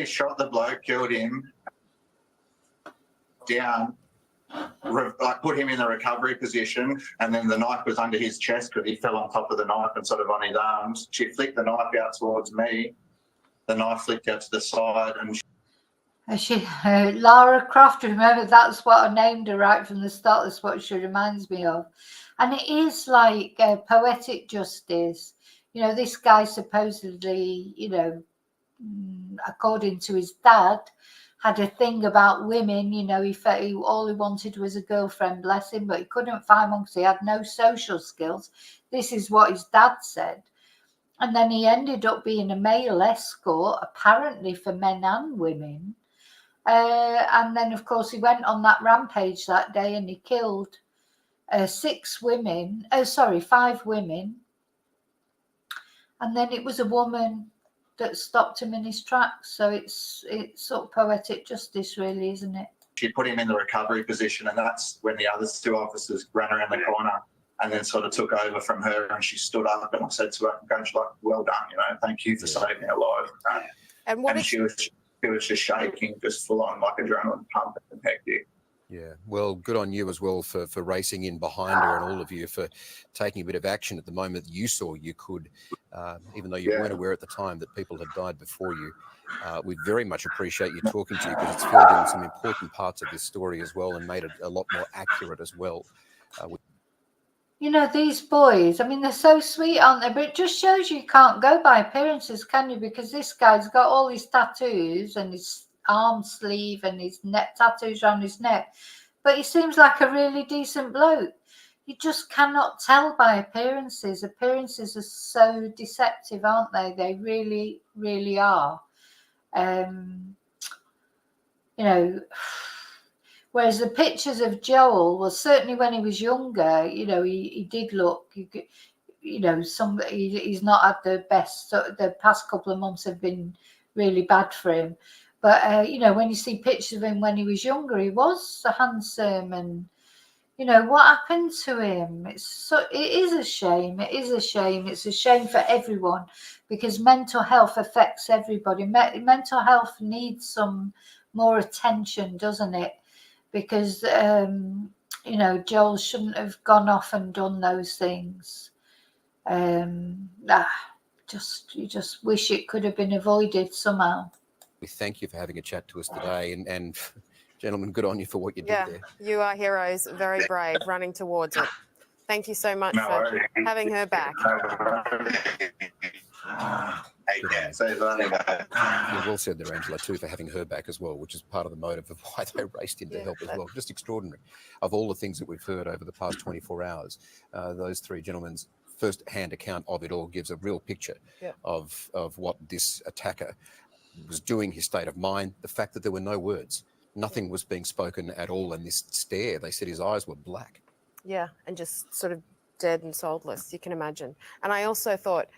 shot the bloke, killed him down, put him in the recovery position, and then the knife was under his chest because he fell on top of the knife and sort of on his arms. She flicked the knife out towards me. The knife flicked out to the side, and Lara Croft, remember, that's what I named her right from the start. That's what she reminds me of. And it is like poetic justice. You know, this guy supposedly, you know, according to his dad, had a thing about women. You know, he felt all he wanted was a girlfriend, bless him, but he couldn't find one because he had no social skills. This is what his dad said. And then he ended up being a male escort, apparently for men and women. And then, of course, he went on that rampage that day and he killed 5 women. And then it was a woman that stopped him in his tracks. So it's sort of poetic justice, really, isn't it? she put him in the recovery position, and that's when the other 2 officers ran around the corner and then sort of took over from her, and she stood up, and I said to her, well done, you know, thank you for saving her life. And she was just shaking, just full on, like adrenaline pumping and hectic. Yeah, well, good on you as well for racing in behind her, and all of you for taking a bit of action at the moment that you saw you could, even though you weren't aware at the time that people had died before you. We very much appreciate you talking to you, because it's filled in some important parts of this story as well and made it a lot more accurate as well. You know, these boys, I mean, they're so sweet, aren't they? But it just shows you can't go by appearances, can you? Because this guy's got all his tattoos and his arm sleeve and his neck tattoos around his neck. But he seems like a really decent bloke. You just cannot tell by appearances. Appearances are so deceptive, aren't they? They really, really are. You know... Whereas the pictures of Joel, well, certainly when he was younger, you know, he did look, you know, he's not had the best. So the past couple of months have been really bad for him. But, you know, when you see pictures of him when he was younger, he was handsome. And, you know, what happened to him? It is a shame. It is a shame. It's a shame for everyone, because mental health affects everybody. Mental health needs some more attention, doesn't it? Because, you know, Joel shouldn't have gone off and done those things. You just wish it could have been avoided somehow. We thank you for having a chat to us today, and gentlemen, good on you for what you did there. You are heroes, very brave, running towards it. Thank you so much for having her back. You're well said there, Angela, too, for having her back as well, which is part of the motive of why they raced in to help as well. Just extraordinary. Of all the things that we've heard over the past 24 hours, those 3 gentlemen's first-hand account of it all gives a real picture of what this attacker was doing, his state of mind, the fact that there were no words. Nothing was being spoken at all, and this stare, they said his eyes were black. Yeah, and just sort of dead and soulless, you can imagine. And I also thought,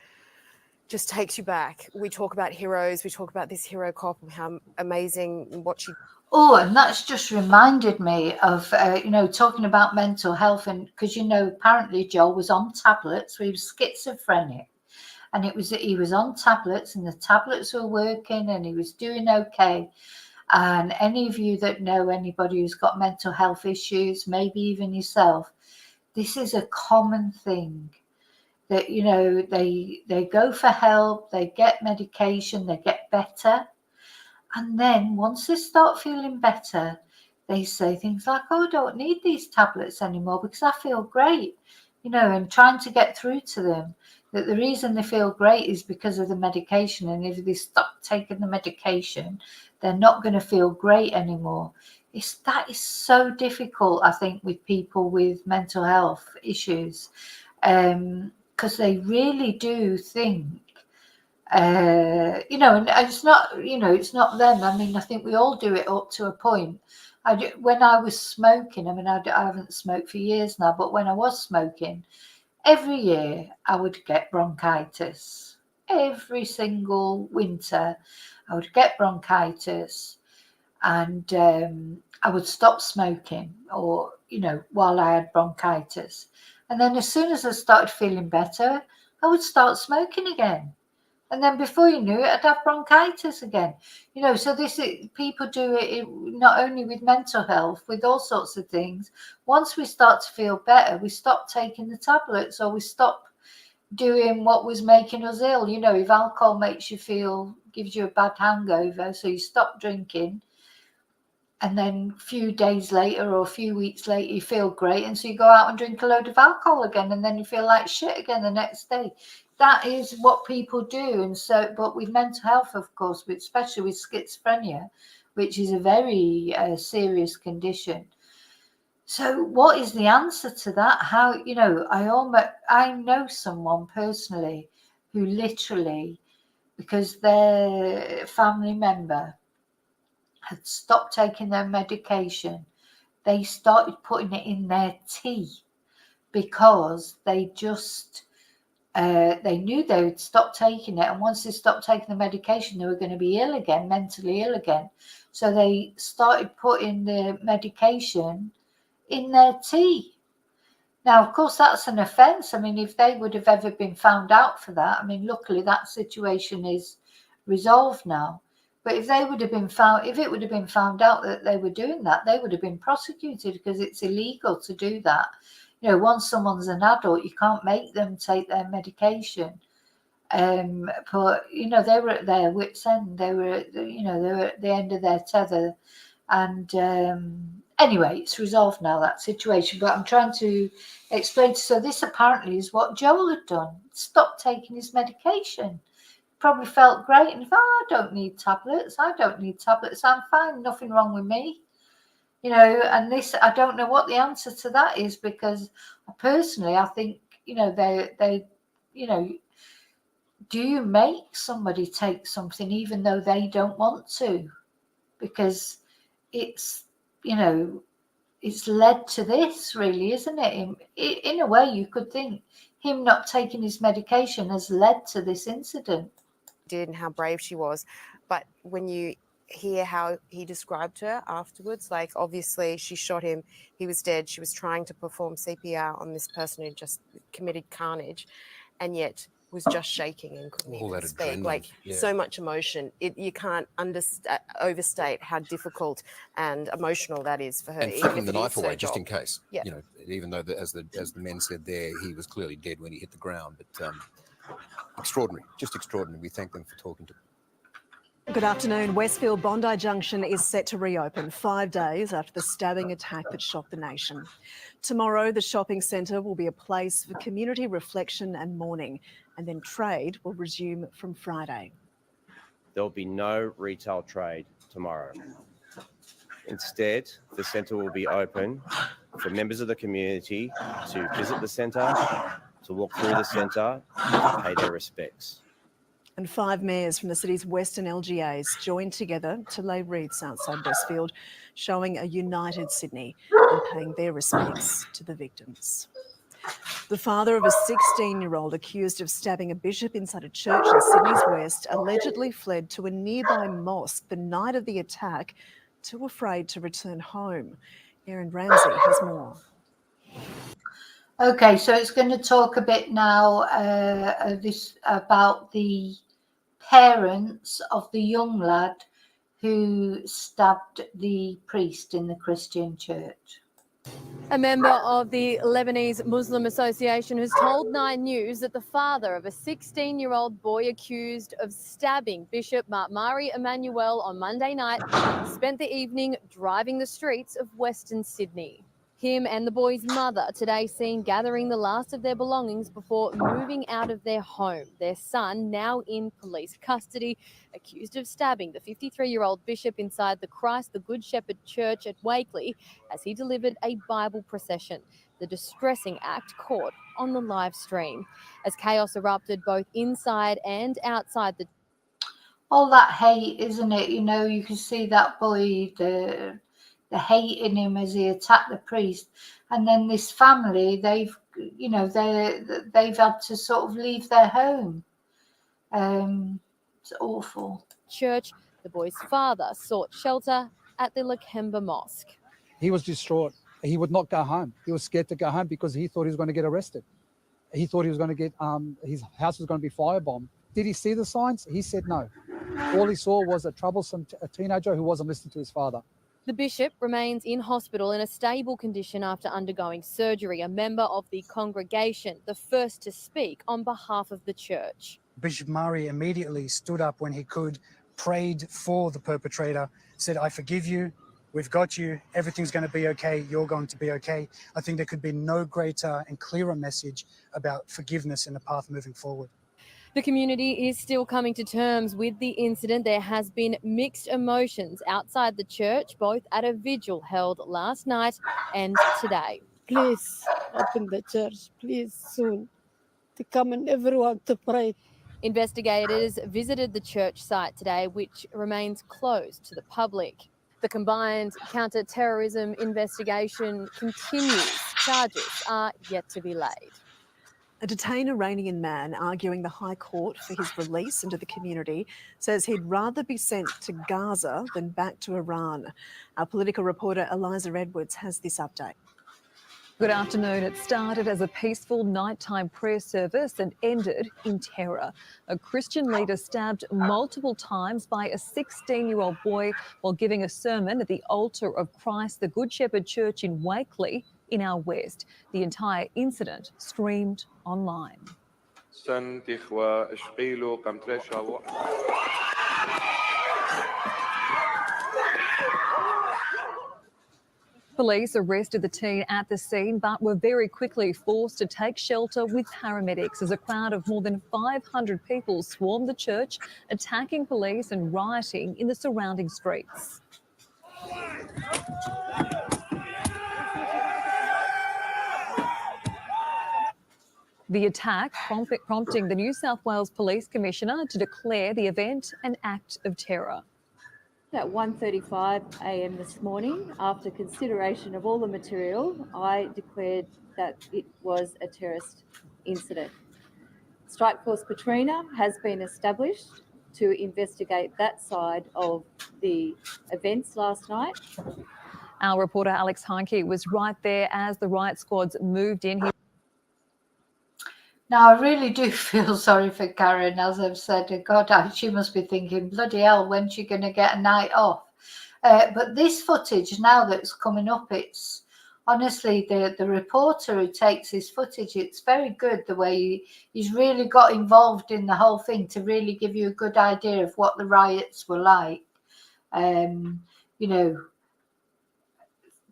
just takes you back. We talk about heroes, we talk about this hero cop and how amazing what she... Oh, and that's just reminded me of, you know, talking about mental health. And because, you know, apparently Joel was on tablets, so he was schizophrenic. And he was on tablets, and the tablets were working, and he was doing okay. And any of you that know anybody who's got mental health issues, maybe even yourself, this is a common thing. That, you know, they go for help, they get medication, they get better. And then once they start feeling better, they say things like, oh, I don't need these tablets anymore because I feel great, you know, and trying to get through to them that the reason they feel great is because of the medication. And if they stop taking the medication, they're not going to feel great anymore. That is so difficult, I think, with people with mental health issues. Because they really do think, you know, and it's not, you know, it's not them. I mean, I think we all do it up to a point. When I was smoking, I mean, I haven't smoked for years now, but when I was smoking, every year I would get bronchitis. Every single winter I would get bronchitis, and I would stop smoking, or, you know, while I had bronchitis. And then as soon as I started feeling better, I would start smoking again. And then before you knew it, I'd have bronchitis again. You know, so people do it not only with mental health, with all sorts of things. Once we start to feel better, we stop taking the tablets, or we stop doing what was making us ill. You know, if alcohol makes you gives you a bad hangover, so you stop drinking, and then a few days later or a few weeks later you feel great, and so you go out and drink a load of alcohol again, and then you feel like shit again the next day. That is what people do. And so, but with mental health, of course, especially with schizophrenia, which is a very serious condition. So what is the answer to that? How, you know, I know someone personally who literally, because their family member had stopped taking their medication, they started putting it in their tea, because they just they knew they would stop taking it, and once they stopped taking the medication, they were going to be ill again, mentally ill again. So they started putting the medication in their tea. Now, of course, that's an offence. I mean, if they would have ever been found out for that, I mean, luckily that situation is resolved now. But if it would have been found out that they were doing that, they would have been prosecuted, because it's illegal to do that. You know, once someone's an adult, you can't make them take their medication. But you know, they were at their wits' end. They were at the end of their tether. And anyway, it's resolved now, that situation. But I'm trying to explain. So this apparently is what Joel had done. Stopped taking his medication. Probably felt great and thought, I don't need tablets. I'm fine. Nothing wrong with me. You know, and this, I don't know what the answer to that is, because personally, I think, you know, they you know, do you make somebody take something even though they don't want to? Because it's, you know, it's led to this, really, isn't it? In a way, you could think him not taking his medication has led to this incident. And how brave she was. But when you hear how he described her afterwards, like, obviously she shot him, he was dead, she was trying to perform CPR on this person who just committed carnage, and yet was just shaking and couldn't even speak. Like, so much emotion. You can't overstate how difficult and emotional that is for her. And flicking the knife away just in case. Yeah. You know, even though as the men said there, he was clearly dead when he hit the ground. But extraordinary, just extraordinary. We thank them for talking to. Good afternoon. Westfield Bondi Junction is set to reopen 5 days after the stabbing attack that shocked the nation. Tomorrow, the shopping centre will be a place for community reflection and mourning, and then trade will resume from Friday. There will be no retail trade tomorrow. Instead, the centre will be open for members of the community to visit the centre, to walk through the centre, to pay their respects. And 5 mayors from the city's western LGAs joined together to lay wreaths outside Westfield, showing a united Sydney and paying their respects to the victims. The father of a 16-year-old accused of stabbing a bishop inside a church in Sydney's West allegedly fled to a nearby mosque the night of the attack, too afraid to return home. Erin Ramsey has more. Okay, so it's going to talk a bit now about the parents of the young lad who stabbed the priest in the Christian church. A member of the Lebanese Muslim Association has told 9 News that the father of a 16-year-old boy accused of stabbing Bishop Mari Emmanuel on Monday night spent the evening driving the streets of Western Sydney. Him and the boy's mother today seen gathering the last of their belongings before moving out of their home. Their son, now in police custody, accused of stabbing the 53-year-old bishop inside the Christ the Good Shepherd Church at Wakeley as he delivered a Bible procession. The distressing act caught on the live stream as chaos erupted both inside and outside the. All that hate, isn't it? You know, you can see that boy, the hate in him as he attacked the priest, and then this family, they've had to sort of leave their home. It's awful. Church, the boy's father sought shelter at the Lakemba Mosque. He was distraught. He would not go home. He was scared to go home because he thought he was going to get arrested. He thought he was going to get his house was going to be firebombed. Did he see the signs? He said no. All he saw was a troublesome teenager who wasn't listening to his father. The bishop remains in hospital in a stable condition after undergoing surgery. A member of the congregation, the first to speak on behalf of the church. Bishop Murray immediately stood up when he could, prayed for the perpetrator, said, I forgive you, we've got you, everything's going to be okay, you're going to be okay. I think there could be no greater and clearer message about forgiveness in the path moving forward. The community is still coming to terms with the incident. There has been mixed emotions outside the church, both at a vigil held last night and today. Please open the church, please, soon, to come and everyone to pray. Investigators visited the church site today, which remains closed to the public. The combined counter-terrorism investigation continues. Charges are yet to be laid. A detained Iranian man arguing the High Court for his release into the community says he'd rather be sent to Gaza than back to Iran. Our political reporter Eliza Edwards has this update. Good afternoon. It started as a peaceful nighttime prayer service and ended in terror. A Christian leader stabbed multiple times by a 16-year-old boy while giving a sermon at the altar of Christ the Good Shepherd Church in Wakely in our west. The entire incident streamed online. Police arrested the teen at the scene but were very quickly forced to take shelter with paramedics as a crowd of more than 500 people swarmed the church, attacking police and rioting in the surrounding streets. The attack prompting the New South Wales Police Commissioner to declare the event an act of terror. At 1:35 a.m. this morning, after consideration of all the material, I declared that it was a terrorist incident. Strike Force Katrina has been established to investigate that side of the events last night. Our reporter Alex Heinke was right there as the riot squads moved in. Now, I really do feel sorry for Karen, as I've said. God, she must be thinking, bloody hell, when's she going to get a night off? But this footage now that's coming up, it's honestly the reporter who takes his footage, it's very good the way he's really got involved in the whole thing to really give you a good idea of what the riots were like. You know,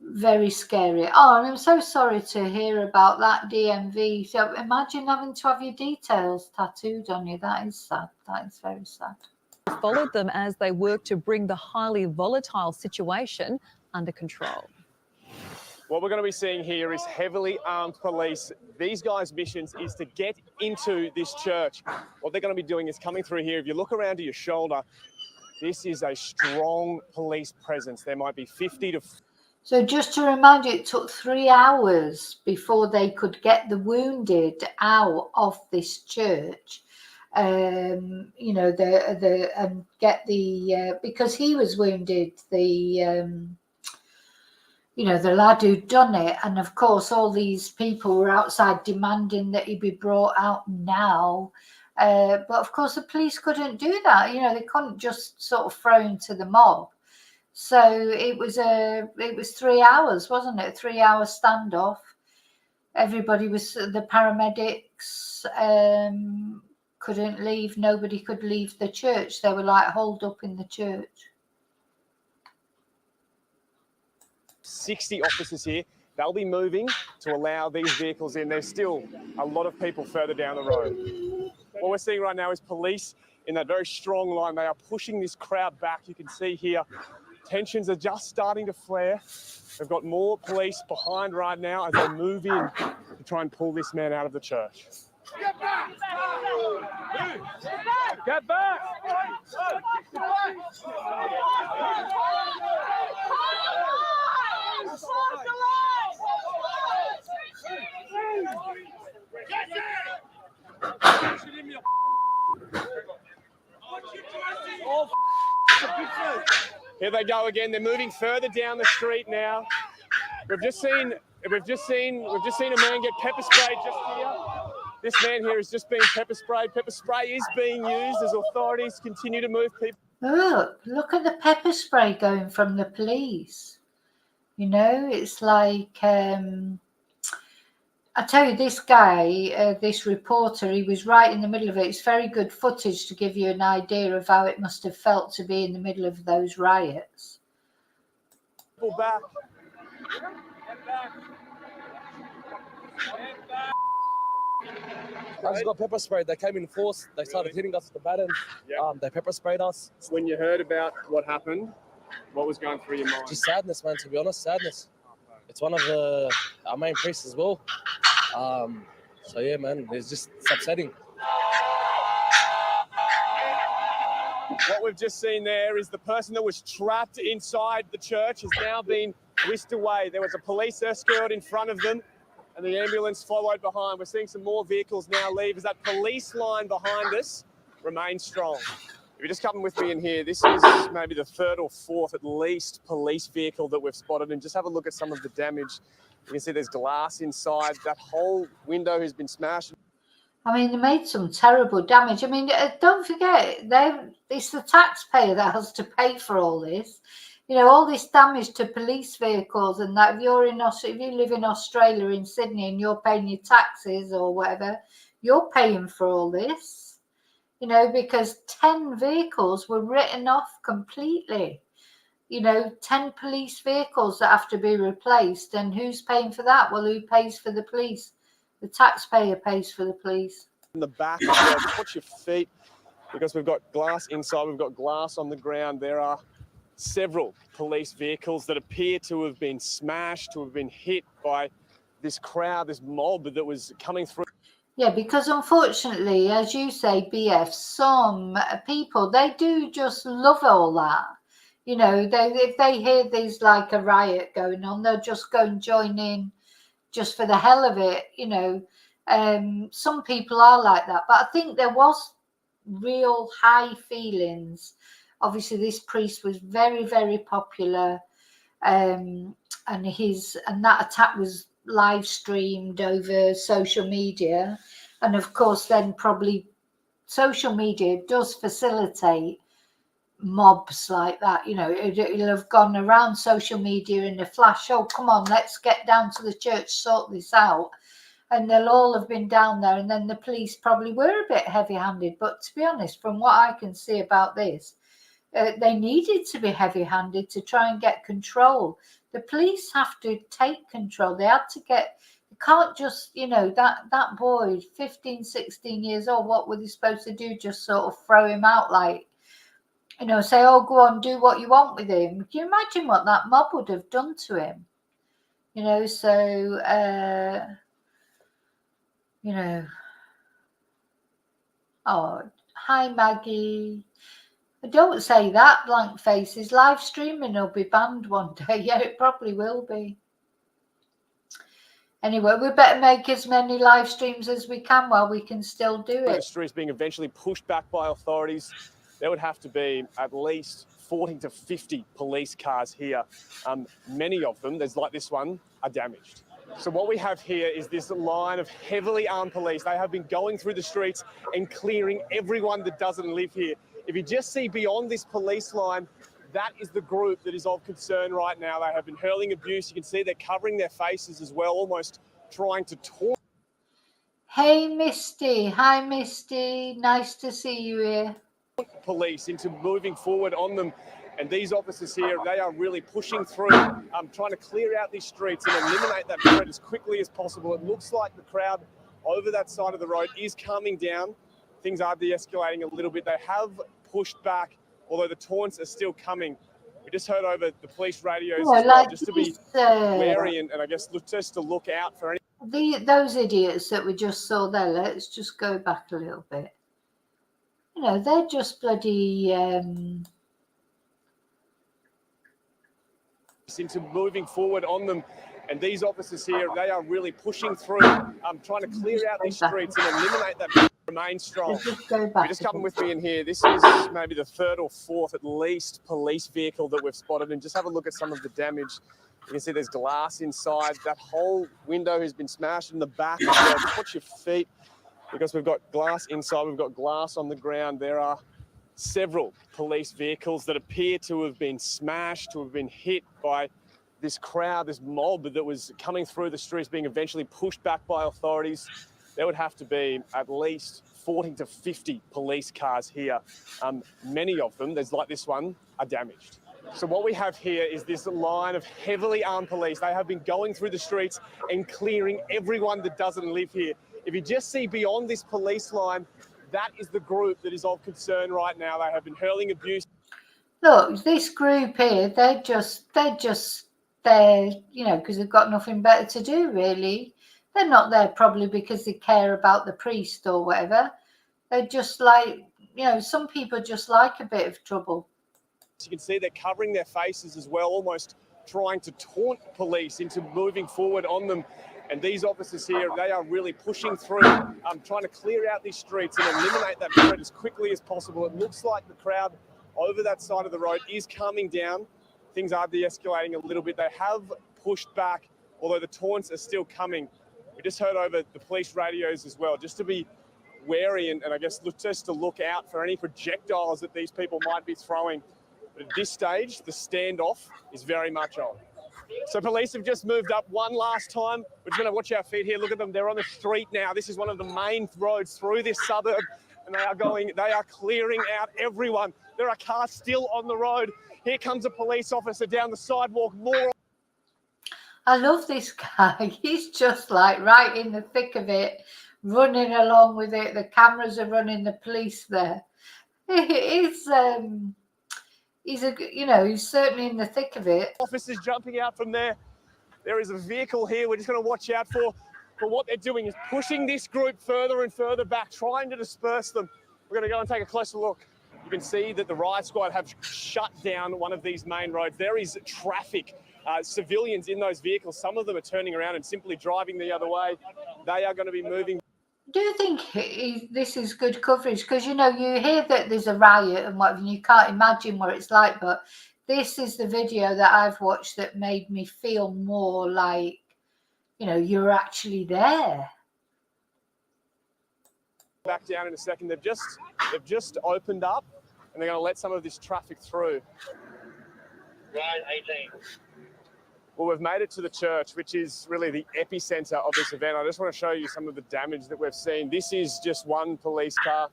very scary. Oh, and I'm so sorry to hear about that DMV. So imagine having to have your details tattooed on you. That is sad. That is very sad. Followed them as they worked to bring the highly volatile situation under control. What we're going to be seeing here is heavily armed police. These guys' missions is to get into this church. What they're going to be doing is coming through here. If you look around to your shoulder, this is a strong police presence. There might be 50 to... So just to remind you, it took 3 hours before they could get the wounded out of this church. You know, get the because he was wounded, you know, the lad who'd done it, and of course all these people were outside demanding that he be brought out now. But of course the police couldn't do that. You know, they couldn't just sort of throw him to the mob. So it was 3 hours, wasn't it? A 3-hour standoff. Everybody was, the paramedics couldn't leave. Nobody could leave the church. They were like holed up in the church. 60 officers here. They'll be moving to allow these vehicles in. There's still a lot of people further down the road. What we're seeing right now is police in that very strong line. They are pushing this crowd back. You can see here, tensions are just starting to flare. We've got more police behind right now as they move in to try and pull this man out of the church. Get back! Get back! Here they go again. They're moving further down the street now. We've just seen a man get pepper sprayed just here. This man here is just being pepper sprayed. Pepper spray is being used as authorities continue to move people. Look at the pepper spray going from the police. You know, it's like, I tell you, this guy, this reporter, he was right in the middle of it. It's very good footage to give you an idea of how it must have felt to be in the middle of those riots. Pull back. I just got pepper sprayed. They came in force. They started hitting us with the baton. They pepper sprayed us. When you heard about what happened, what was going through your mind? Just sadness, man, to be honest, sadness. It's one of our main priests as well. So, yeah, man, it's upsetting. What we've just seen there is the person that was trapped inside the church has now been whisked away. There was a police escort in front of them and the ambulance followed behind. We're seeing some more vehicles now leave as that police line behind us remains strong. If you're just coming with me in here, this is maybe the third or fourth at least police vehicle that we've spotted, and just have a look at some of the damage. You can see there's glass inside. That whole window has been smashed. I mean, they made some terrible damage. I mean, don't forget, it's the taxpayer that has to pay for all this. You know, all this damage to police vehicles and that. If you live in Australia, in Sydney, and you're paying your taxes or whatever, you're paying for all this. You know, because 10 vehicles were written off completely. You know, 10 police vehicles that have to be replaced. And who's paying for that? Well, who pays for the police? The taxpayer pays for the police. In the back as well, just watch your feet, because we've got glass inside, we've got glass on the ground. There are several police vehicles that appear to have been smashed, to have been hit by this crowd, this mob that was coming through. Yeah, because unfortunately, as you say, BF, some people, they do just love all that. You know, if they hear there's like a riot going on, they'll just go and join in just for the hell of it. You know, some people are like that. But I think there was real high feelings. Obviously, this priest was very, very popular. And that attack was live streamed over social media. And of course, then probably social media does facilitate mobs like that. You know, it'll have gone around social media in a flash. Oh, come on, let's get down to the church, sort this out. And they'll all have been down there. And then the police probably were a bit heavy-handed. But to be honest, from what I can see about this, they needed to be heavy-handed to try and get control. The police have to take control. They had to get, you can't just, you know, that boy, 15, 16 years old, what were they supposed to do? Just sort of throw him out, like, you know, say, oh, go on, do what you want with him. Can you imagine what that mob would have done to him? You know, so, you know, oh, hi, Maggie. Don't say that, blank faces. Live streaming will be banned one day. Yeah, it probably will be. Anyway, we better make as many live streams as we can while we can still do it. The streets being eventually pushed back by authorities. There would have to be at least 40 to 50 police cars here. Many of them, there's like this one, are damaged. So what we have here is this line of heavily armed police. They have been going through the streets and clearing everyone that doesn't live here. If you just see beyond this police line, that is the group that is of concern right now. They have been hurling abuse. You can see they're covering their faces as well, almost trying to taunt. Hey, Misty. Hi, Misty. Nice to see you here. Police into moving forward on them. And these officers here, they are really pushing through, trying to clear out these streets and eliminate that threat as quickly as possible. It looks like the crowd over that side of the road is calming down. Things are de-escalating a little bit. They have pushed back, although the taunts are still coming. We just heard over the police radios as well, just to be wary and I guess just to look out for any. Those idiots that we just saw there, let's just go back a little bit. You know, they're just bloody... into moving forward on them. And these officers here, they are really pushing through, trying to clear out these streets and eliminate that. Remain strong. You're just coming with me in here. This is maybe the third or fourth at least police vehicle that we've spotted. And just have a look at some of the damage. You can see there's glass inside. That whole window has been smashed in the back as well. Just watch your feet, because we've got glass inside, we've got glass on the ground. There are several police vehicles that appear to have been smashed, to have been hit by this crowd, this mob that was coming through the streets, being eventually pushed back by authorities. There would have to be at least 40 to 50 police cars here. Many of them, there's like this one, are damaged. So what we have here is this line of heavily armed police. They have been going through the streets and clearing everyone that doesn't live here. If you just see beyond this police line, that is the group that is of concern right now. They have been hurling abuse. Look, this group here, they're just there, you know, because they've got nothing better to do, really. They're not there probably because they care about the priest or whatever. They're just like, you know, some people just like a bit of trouble. You can see they're covering their faces as well, almost trying to taunt police into moving forward on them. And these officers here, they are really pushing through, trying to clear out these streets and eliminate that threat as quickly as possible. It looks like the crowd over that side of the road is calming down. Things are de-escalating a little bit. They have pushed back, although the taunts are still coming. We just heard over the police radios as well, just to be wary and I guess just to look out for any projectiles that these people might be throwing. But at this stage, the standoff is very much on. So police have just moved up one last time. We're just going to watch our feet here. Look at them. They're on the street now. This is one of the main roads through this suburb, and they are clearing out everyone. There are cars still on the road. Here comes a police officer down the sidewalk. More. I love this guy. He's just like right in the thick of it, running along with it. The cameras are running, the police there. He's certainly in the thick of it. Officers jumping out from there. There is a vehicle here we're just going to watch out for. But what they're doing is pushing this group further and further back, trying to disperse them. We're going to go and take a closer look. You can see that the riot squad have shut down one of these main roads. There is traffic, civilians in those vehicles. Some of them are turning around and simply driving the other way. They are going to be moving. Do you think this is good coverage? Because, you know, you hear that there's a riot and whatever, and you can't imagine what it's like. But this is the video that I've watched that made me feel more like, you know, you're actually there. Back down in a second. They've just opened up, and they're going to let some of this traffic through. Right, 18. Well, we've made it to the church, which is really the epicenter of this event. I just want to show you some of the damage that we've seen. This is just one police car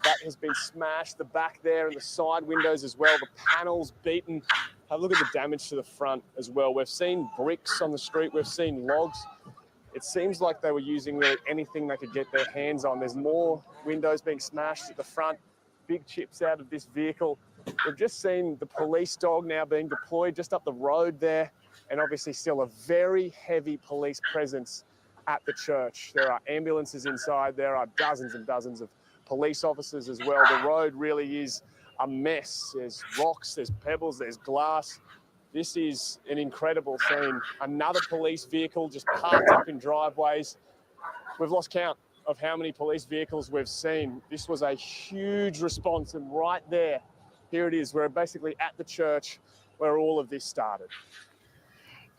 that has been smashed. The back there and the side windows as well. The panels beaten. Have a look at the damage to the front as well. We've seen bricks on the street. We've seen logs. It seems like they were using really anything they could get their hands on. There's more windows being smashed at the front. Big chips out of this vehicle. We've just seen the police dog now being deployed just up the road there. And obviously still a very heavy police presence at the church. There are ambulances inside. There are dozens and dozens of police officers as well. The road really is a mess. There's rocks, there's pebbles, there's glass. This is an incredible scene. Another police vehicle just parked up in driveways. We've lost count of how many police vehicles we've seen. This was a huge response, and right there, here it is. We're basically at the church where all of this started.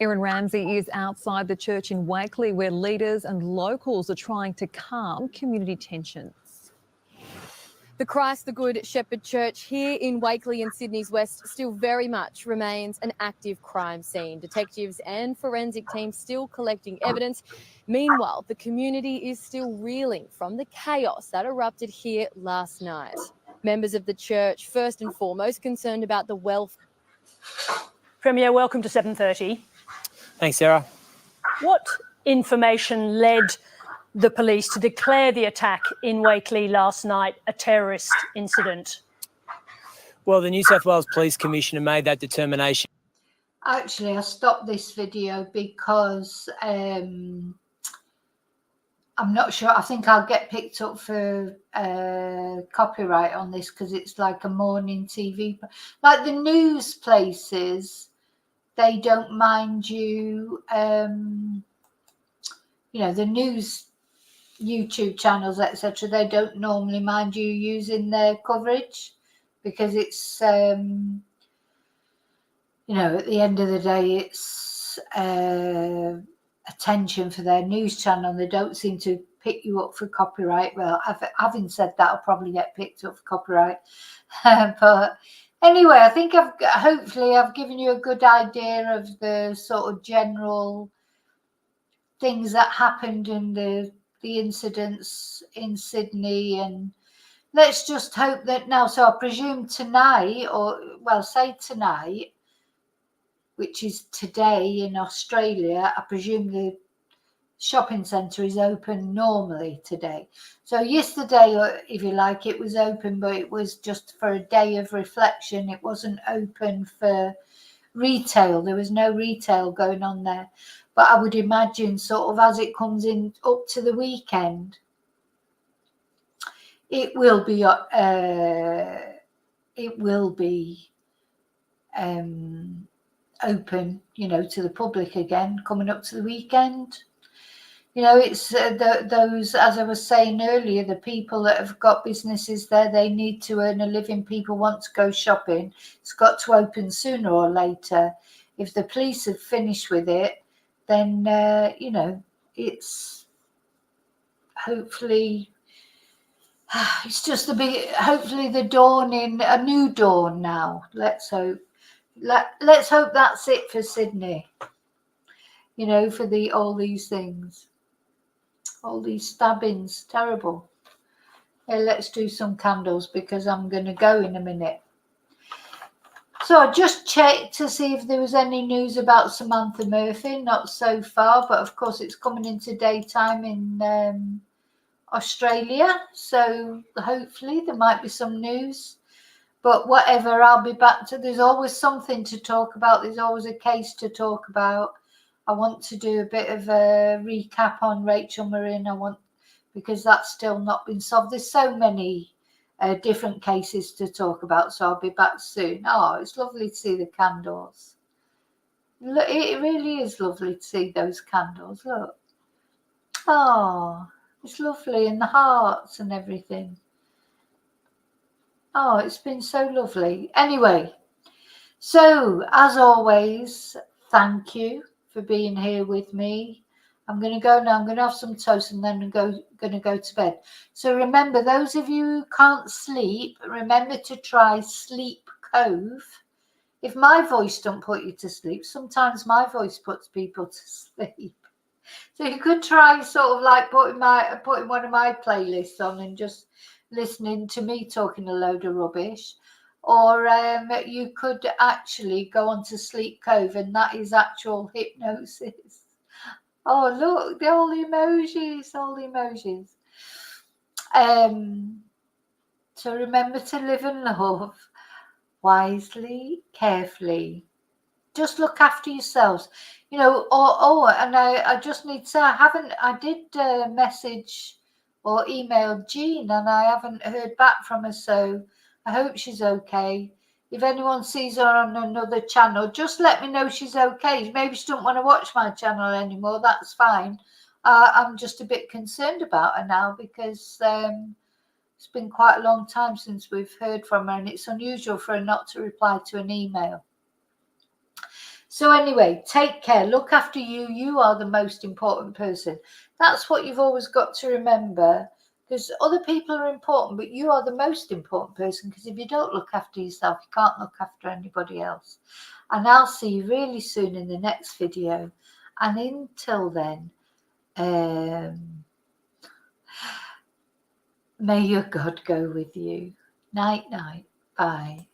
Erin Ramsey is outside the church in Wakeley, where leaders and locals are trying to calm community tensions. The Christ the Good Shepherd Church here in Wakeley in Sydney's West still very much remains an active crime scene. Detectives and forensic teams still collecting evidence. Meanwhile, the community is still reeling from the chaos that erupted here last night. Members of the church, first and foremost, concerned about the welfare. Premier, welcome to 7:30. Thanks, Sarah. What information led the police to declare the attack in Wakeley last night a terrorist incident? Well, the New South Wales Police Commissioner made that determination. Actually, I stopped this video because I'm not sure. I think I'll get picked up for copyright on this because it's like a morning TV. Like the news places, they don't mind you, you know, the news YouTube channels, etc. They don't normally mind you using their coverage because it's, you know, at the end of the day, it's attention for their news channel. They don't seem to pick you up for copyright. Well, having said that, I'll probably get picked up for copyright. But anyway, I think hopefully I've given you a good idea of the sort of general things that happened in the incidents in Sydney, and let's just hope that now. So I presume tonight, or well, say tonight, which is today in Australia, I presume the shopping centre is open normally today. So yesterday, if you like, it was open, but it was just for a day of reflection. It wasn't open for retail. There was no retail going on there. But I would imagine sort of as it comes in up to the weekend, it will be open, you know, to the public again coming up to the weekend. You know, it's those, as I was saying earlier, the people that have got businesses there, they need to earn a living. People want to go shopping. It's got to open sooner or later. If the police have finished with it, then, you know, it's hopefully, it's just hopefully the dawning, a new dawn now. Let's hope. Let's hope that's it for Sydney. You know, for all these things. All these stabbings, terrible. Hey, let's do some candles because I'm going to go in a minute. So I just checked to see if there was any news about Samantha Murphy. Not so far, but of course it's coming into daytime in Australia. So hopefully there might be some news. But whatever, I'll be back to. There's always something to talk about. There's always a case to talk about. I want to do a bit of a recap on Rachel Marin. Because that's still not been solved. There's so many different cases to talk about, so I'll be back soon. Oh, it's lovely to see the candles. Look, it really is lovely to see those candles. Look. Oh, it's lovely, and the hearts and everything. Oh, it's been so lovely. Anyway, so as always, thank you for being here with me. I'm going to go now. I'm going to have some toast and then I'm going to go to bed. So remember, those of you who can't sleep, remember to try Sleep Cove. If my voice don't put you to sleep, sometimes my voice puts people to sleep. So you could try sort of like putting one of my playlists on and just listening to me talking a load of rubbish. Or you could actually go on to Sleep Cove, and that is actual hypnosis. Oh, look, all the emojis, all the emojis. So remember to live and love wisely, carefully. Just look after yourselves. You know, and I just need to say, I did message or email Jean, and I haven't heard back from her, so I hope she's okay. If anyone sees her on another channel, just let me know she's okay. Maybe she doesn't want to watch my channel anymore. That's fine. I'm just a bit concerned about her now because it's been quite a long time since we've heard from her, and it's unusual for her not to reply to an email. So anyway, take care. Look after you. You are the most important person. That's what you've always got to remember. Because other people are important, but you are the most important person, because if you don't look after yourself, you can't look after anybody else. And I'll see you really soon in the next video. And until then, may your God go with you. Night, night. Bye.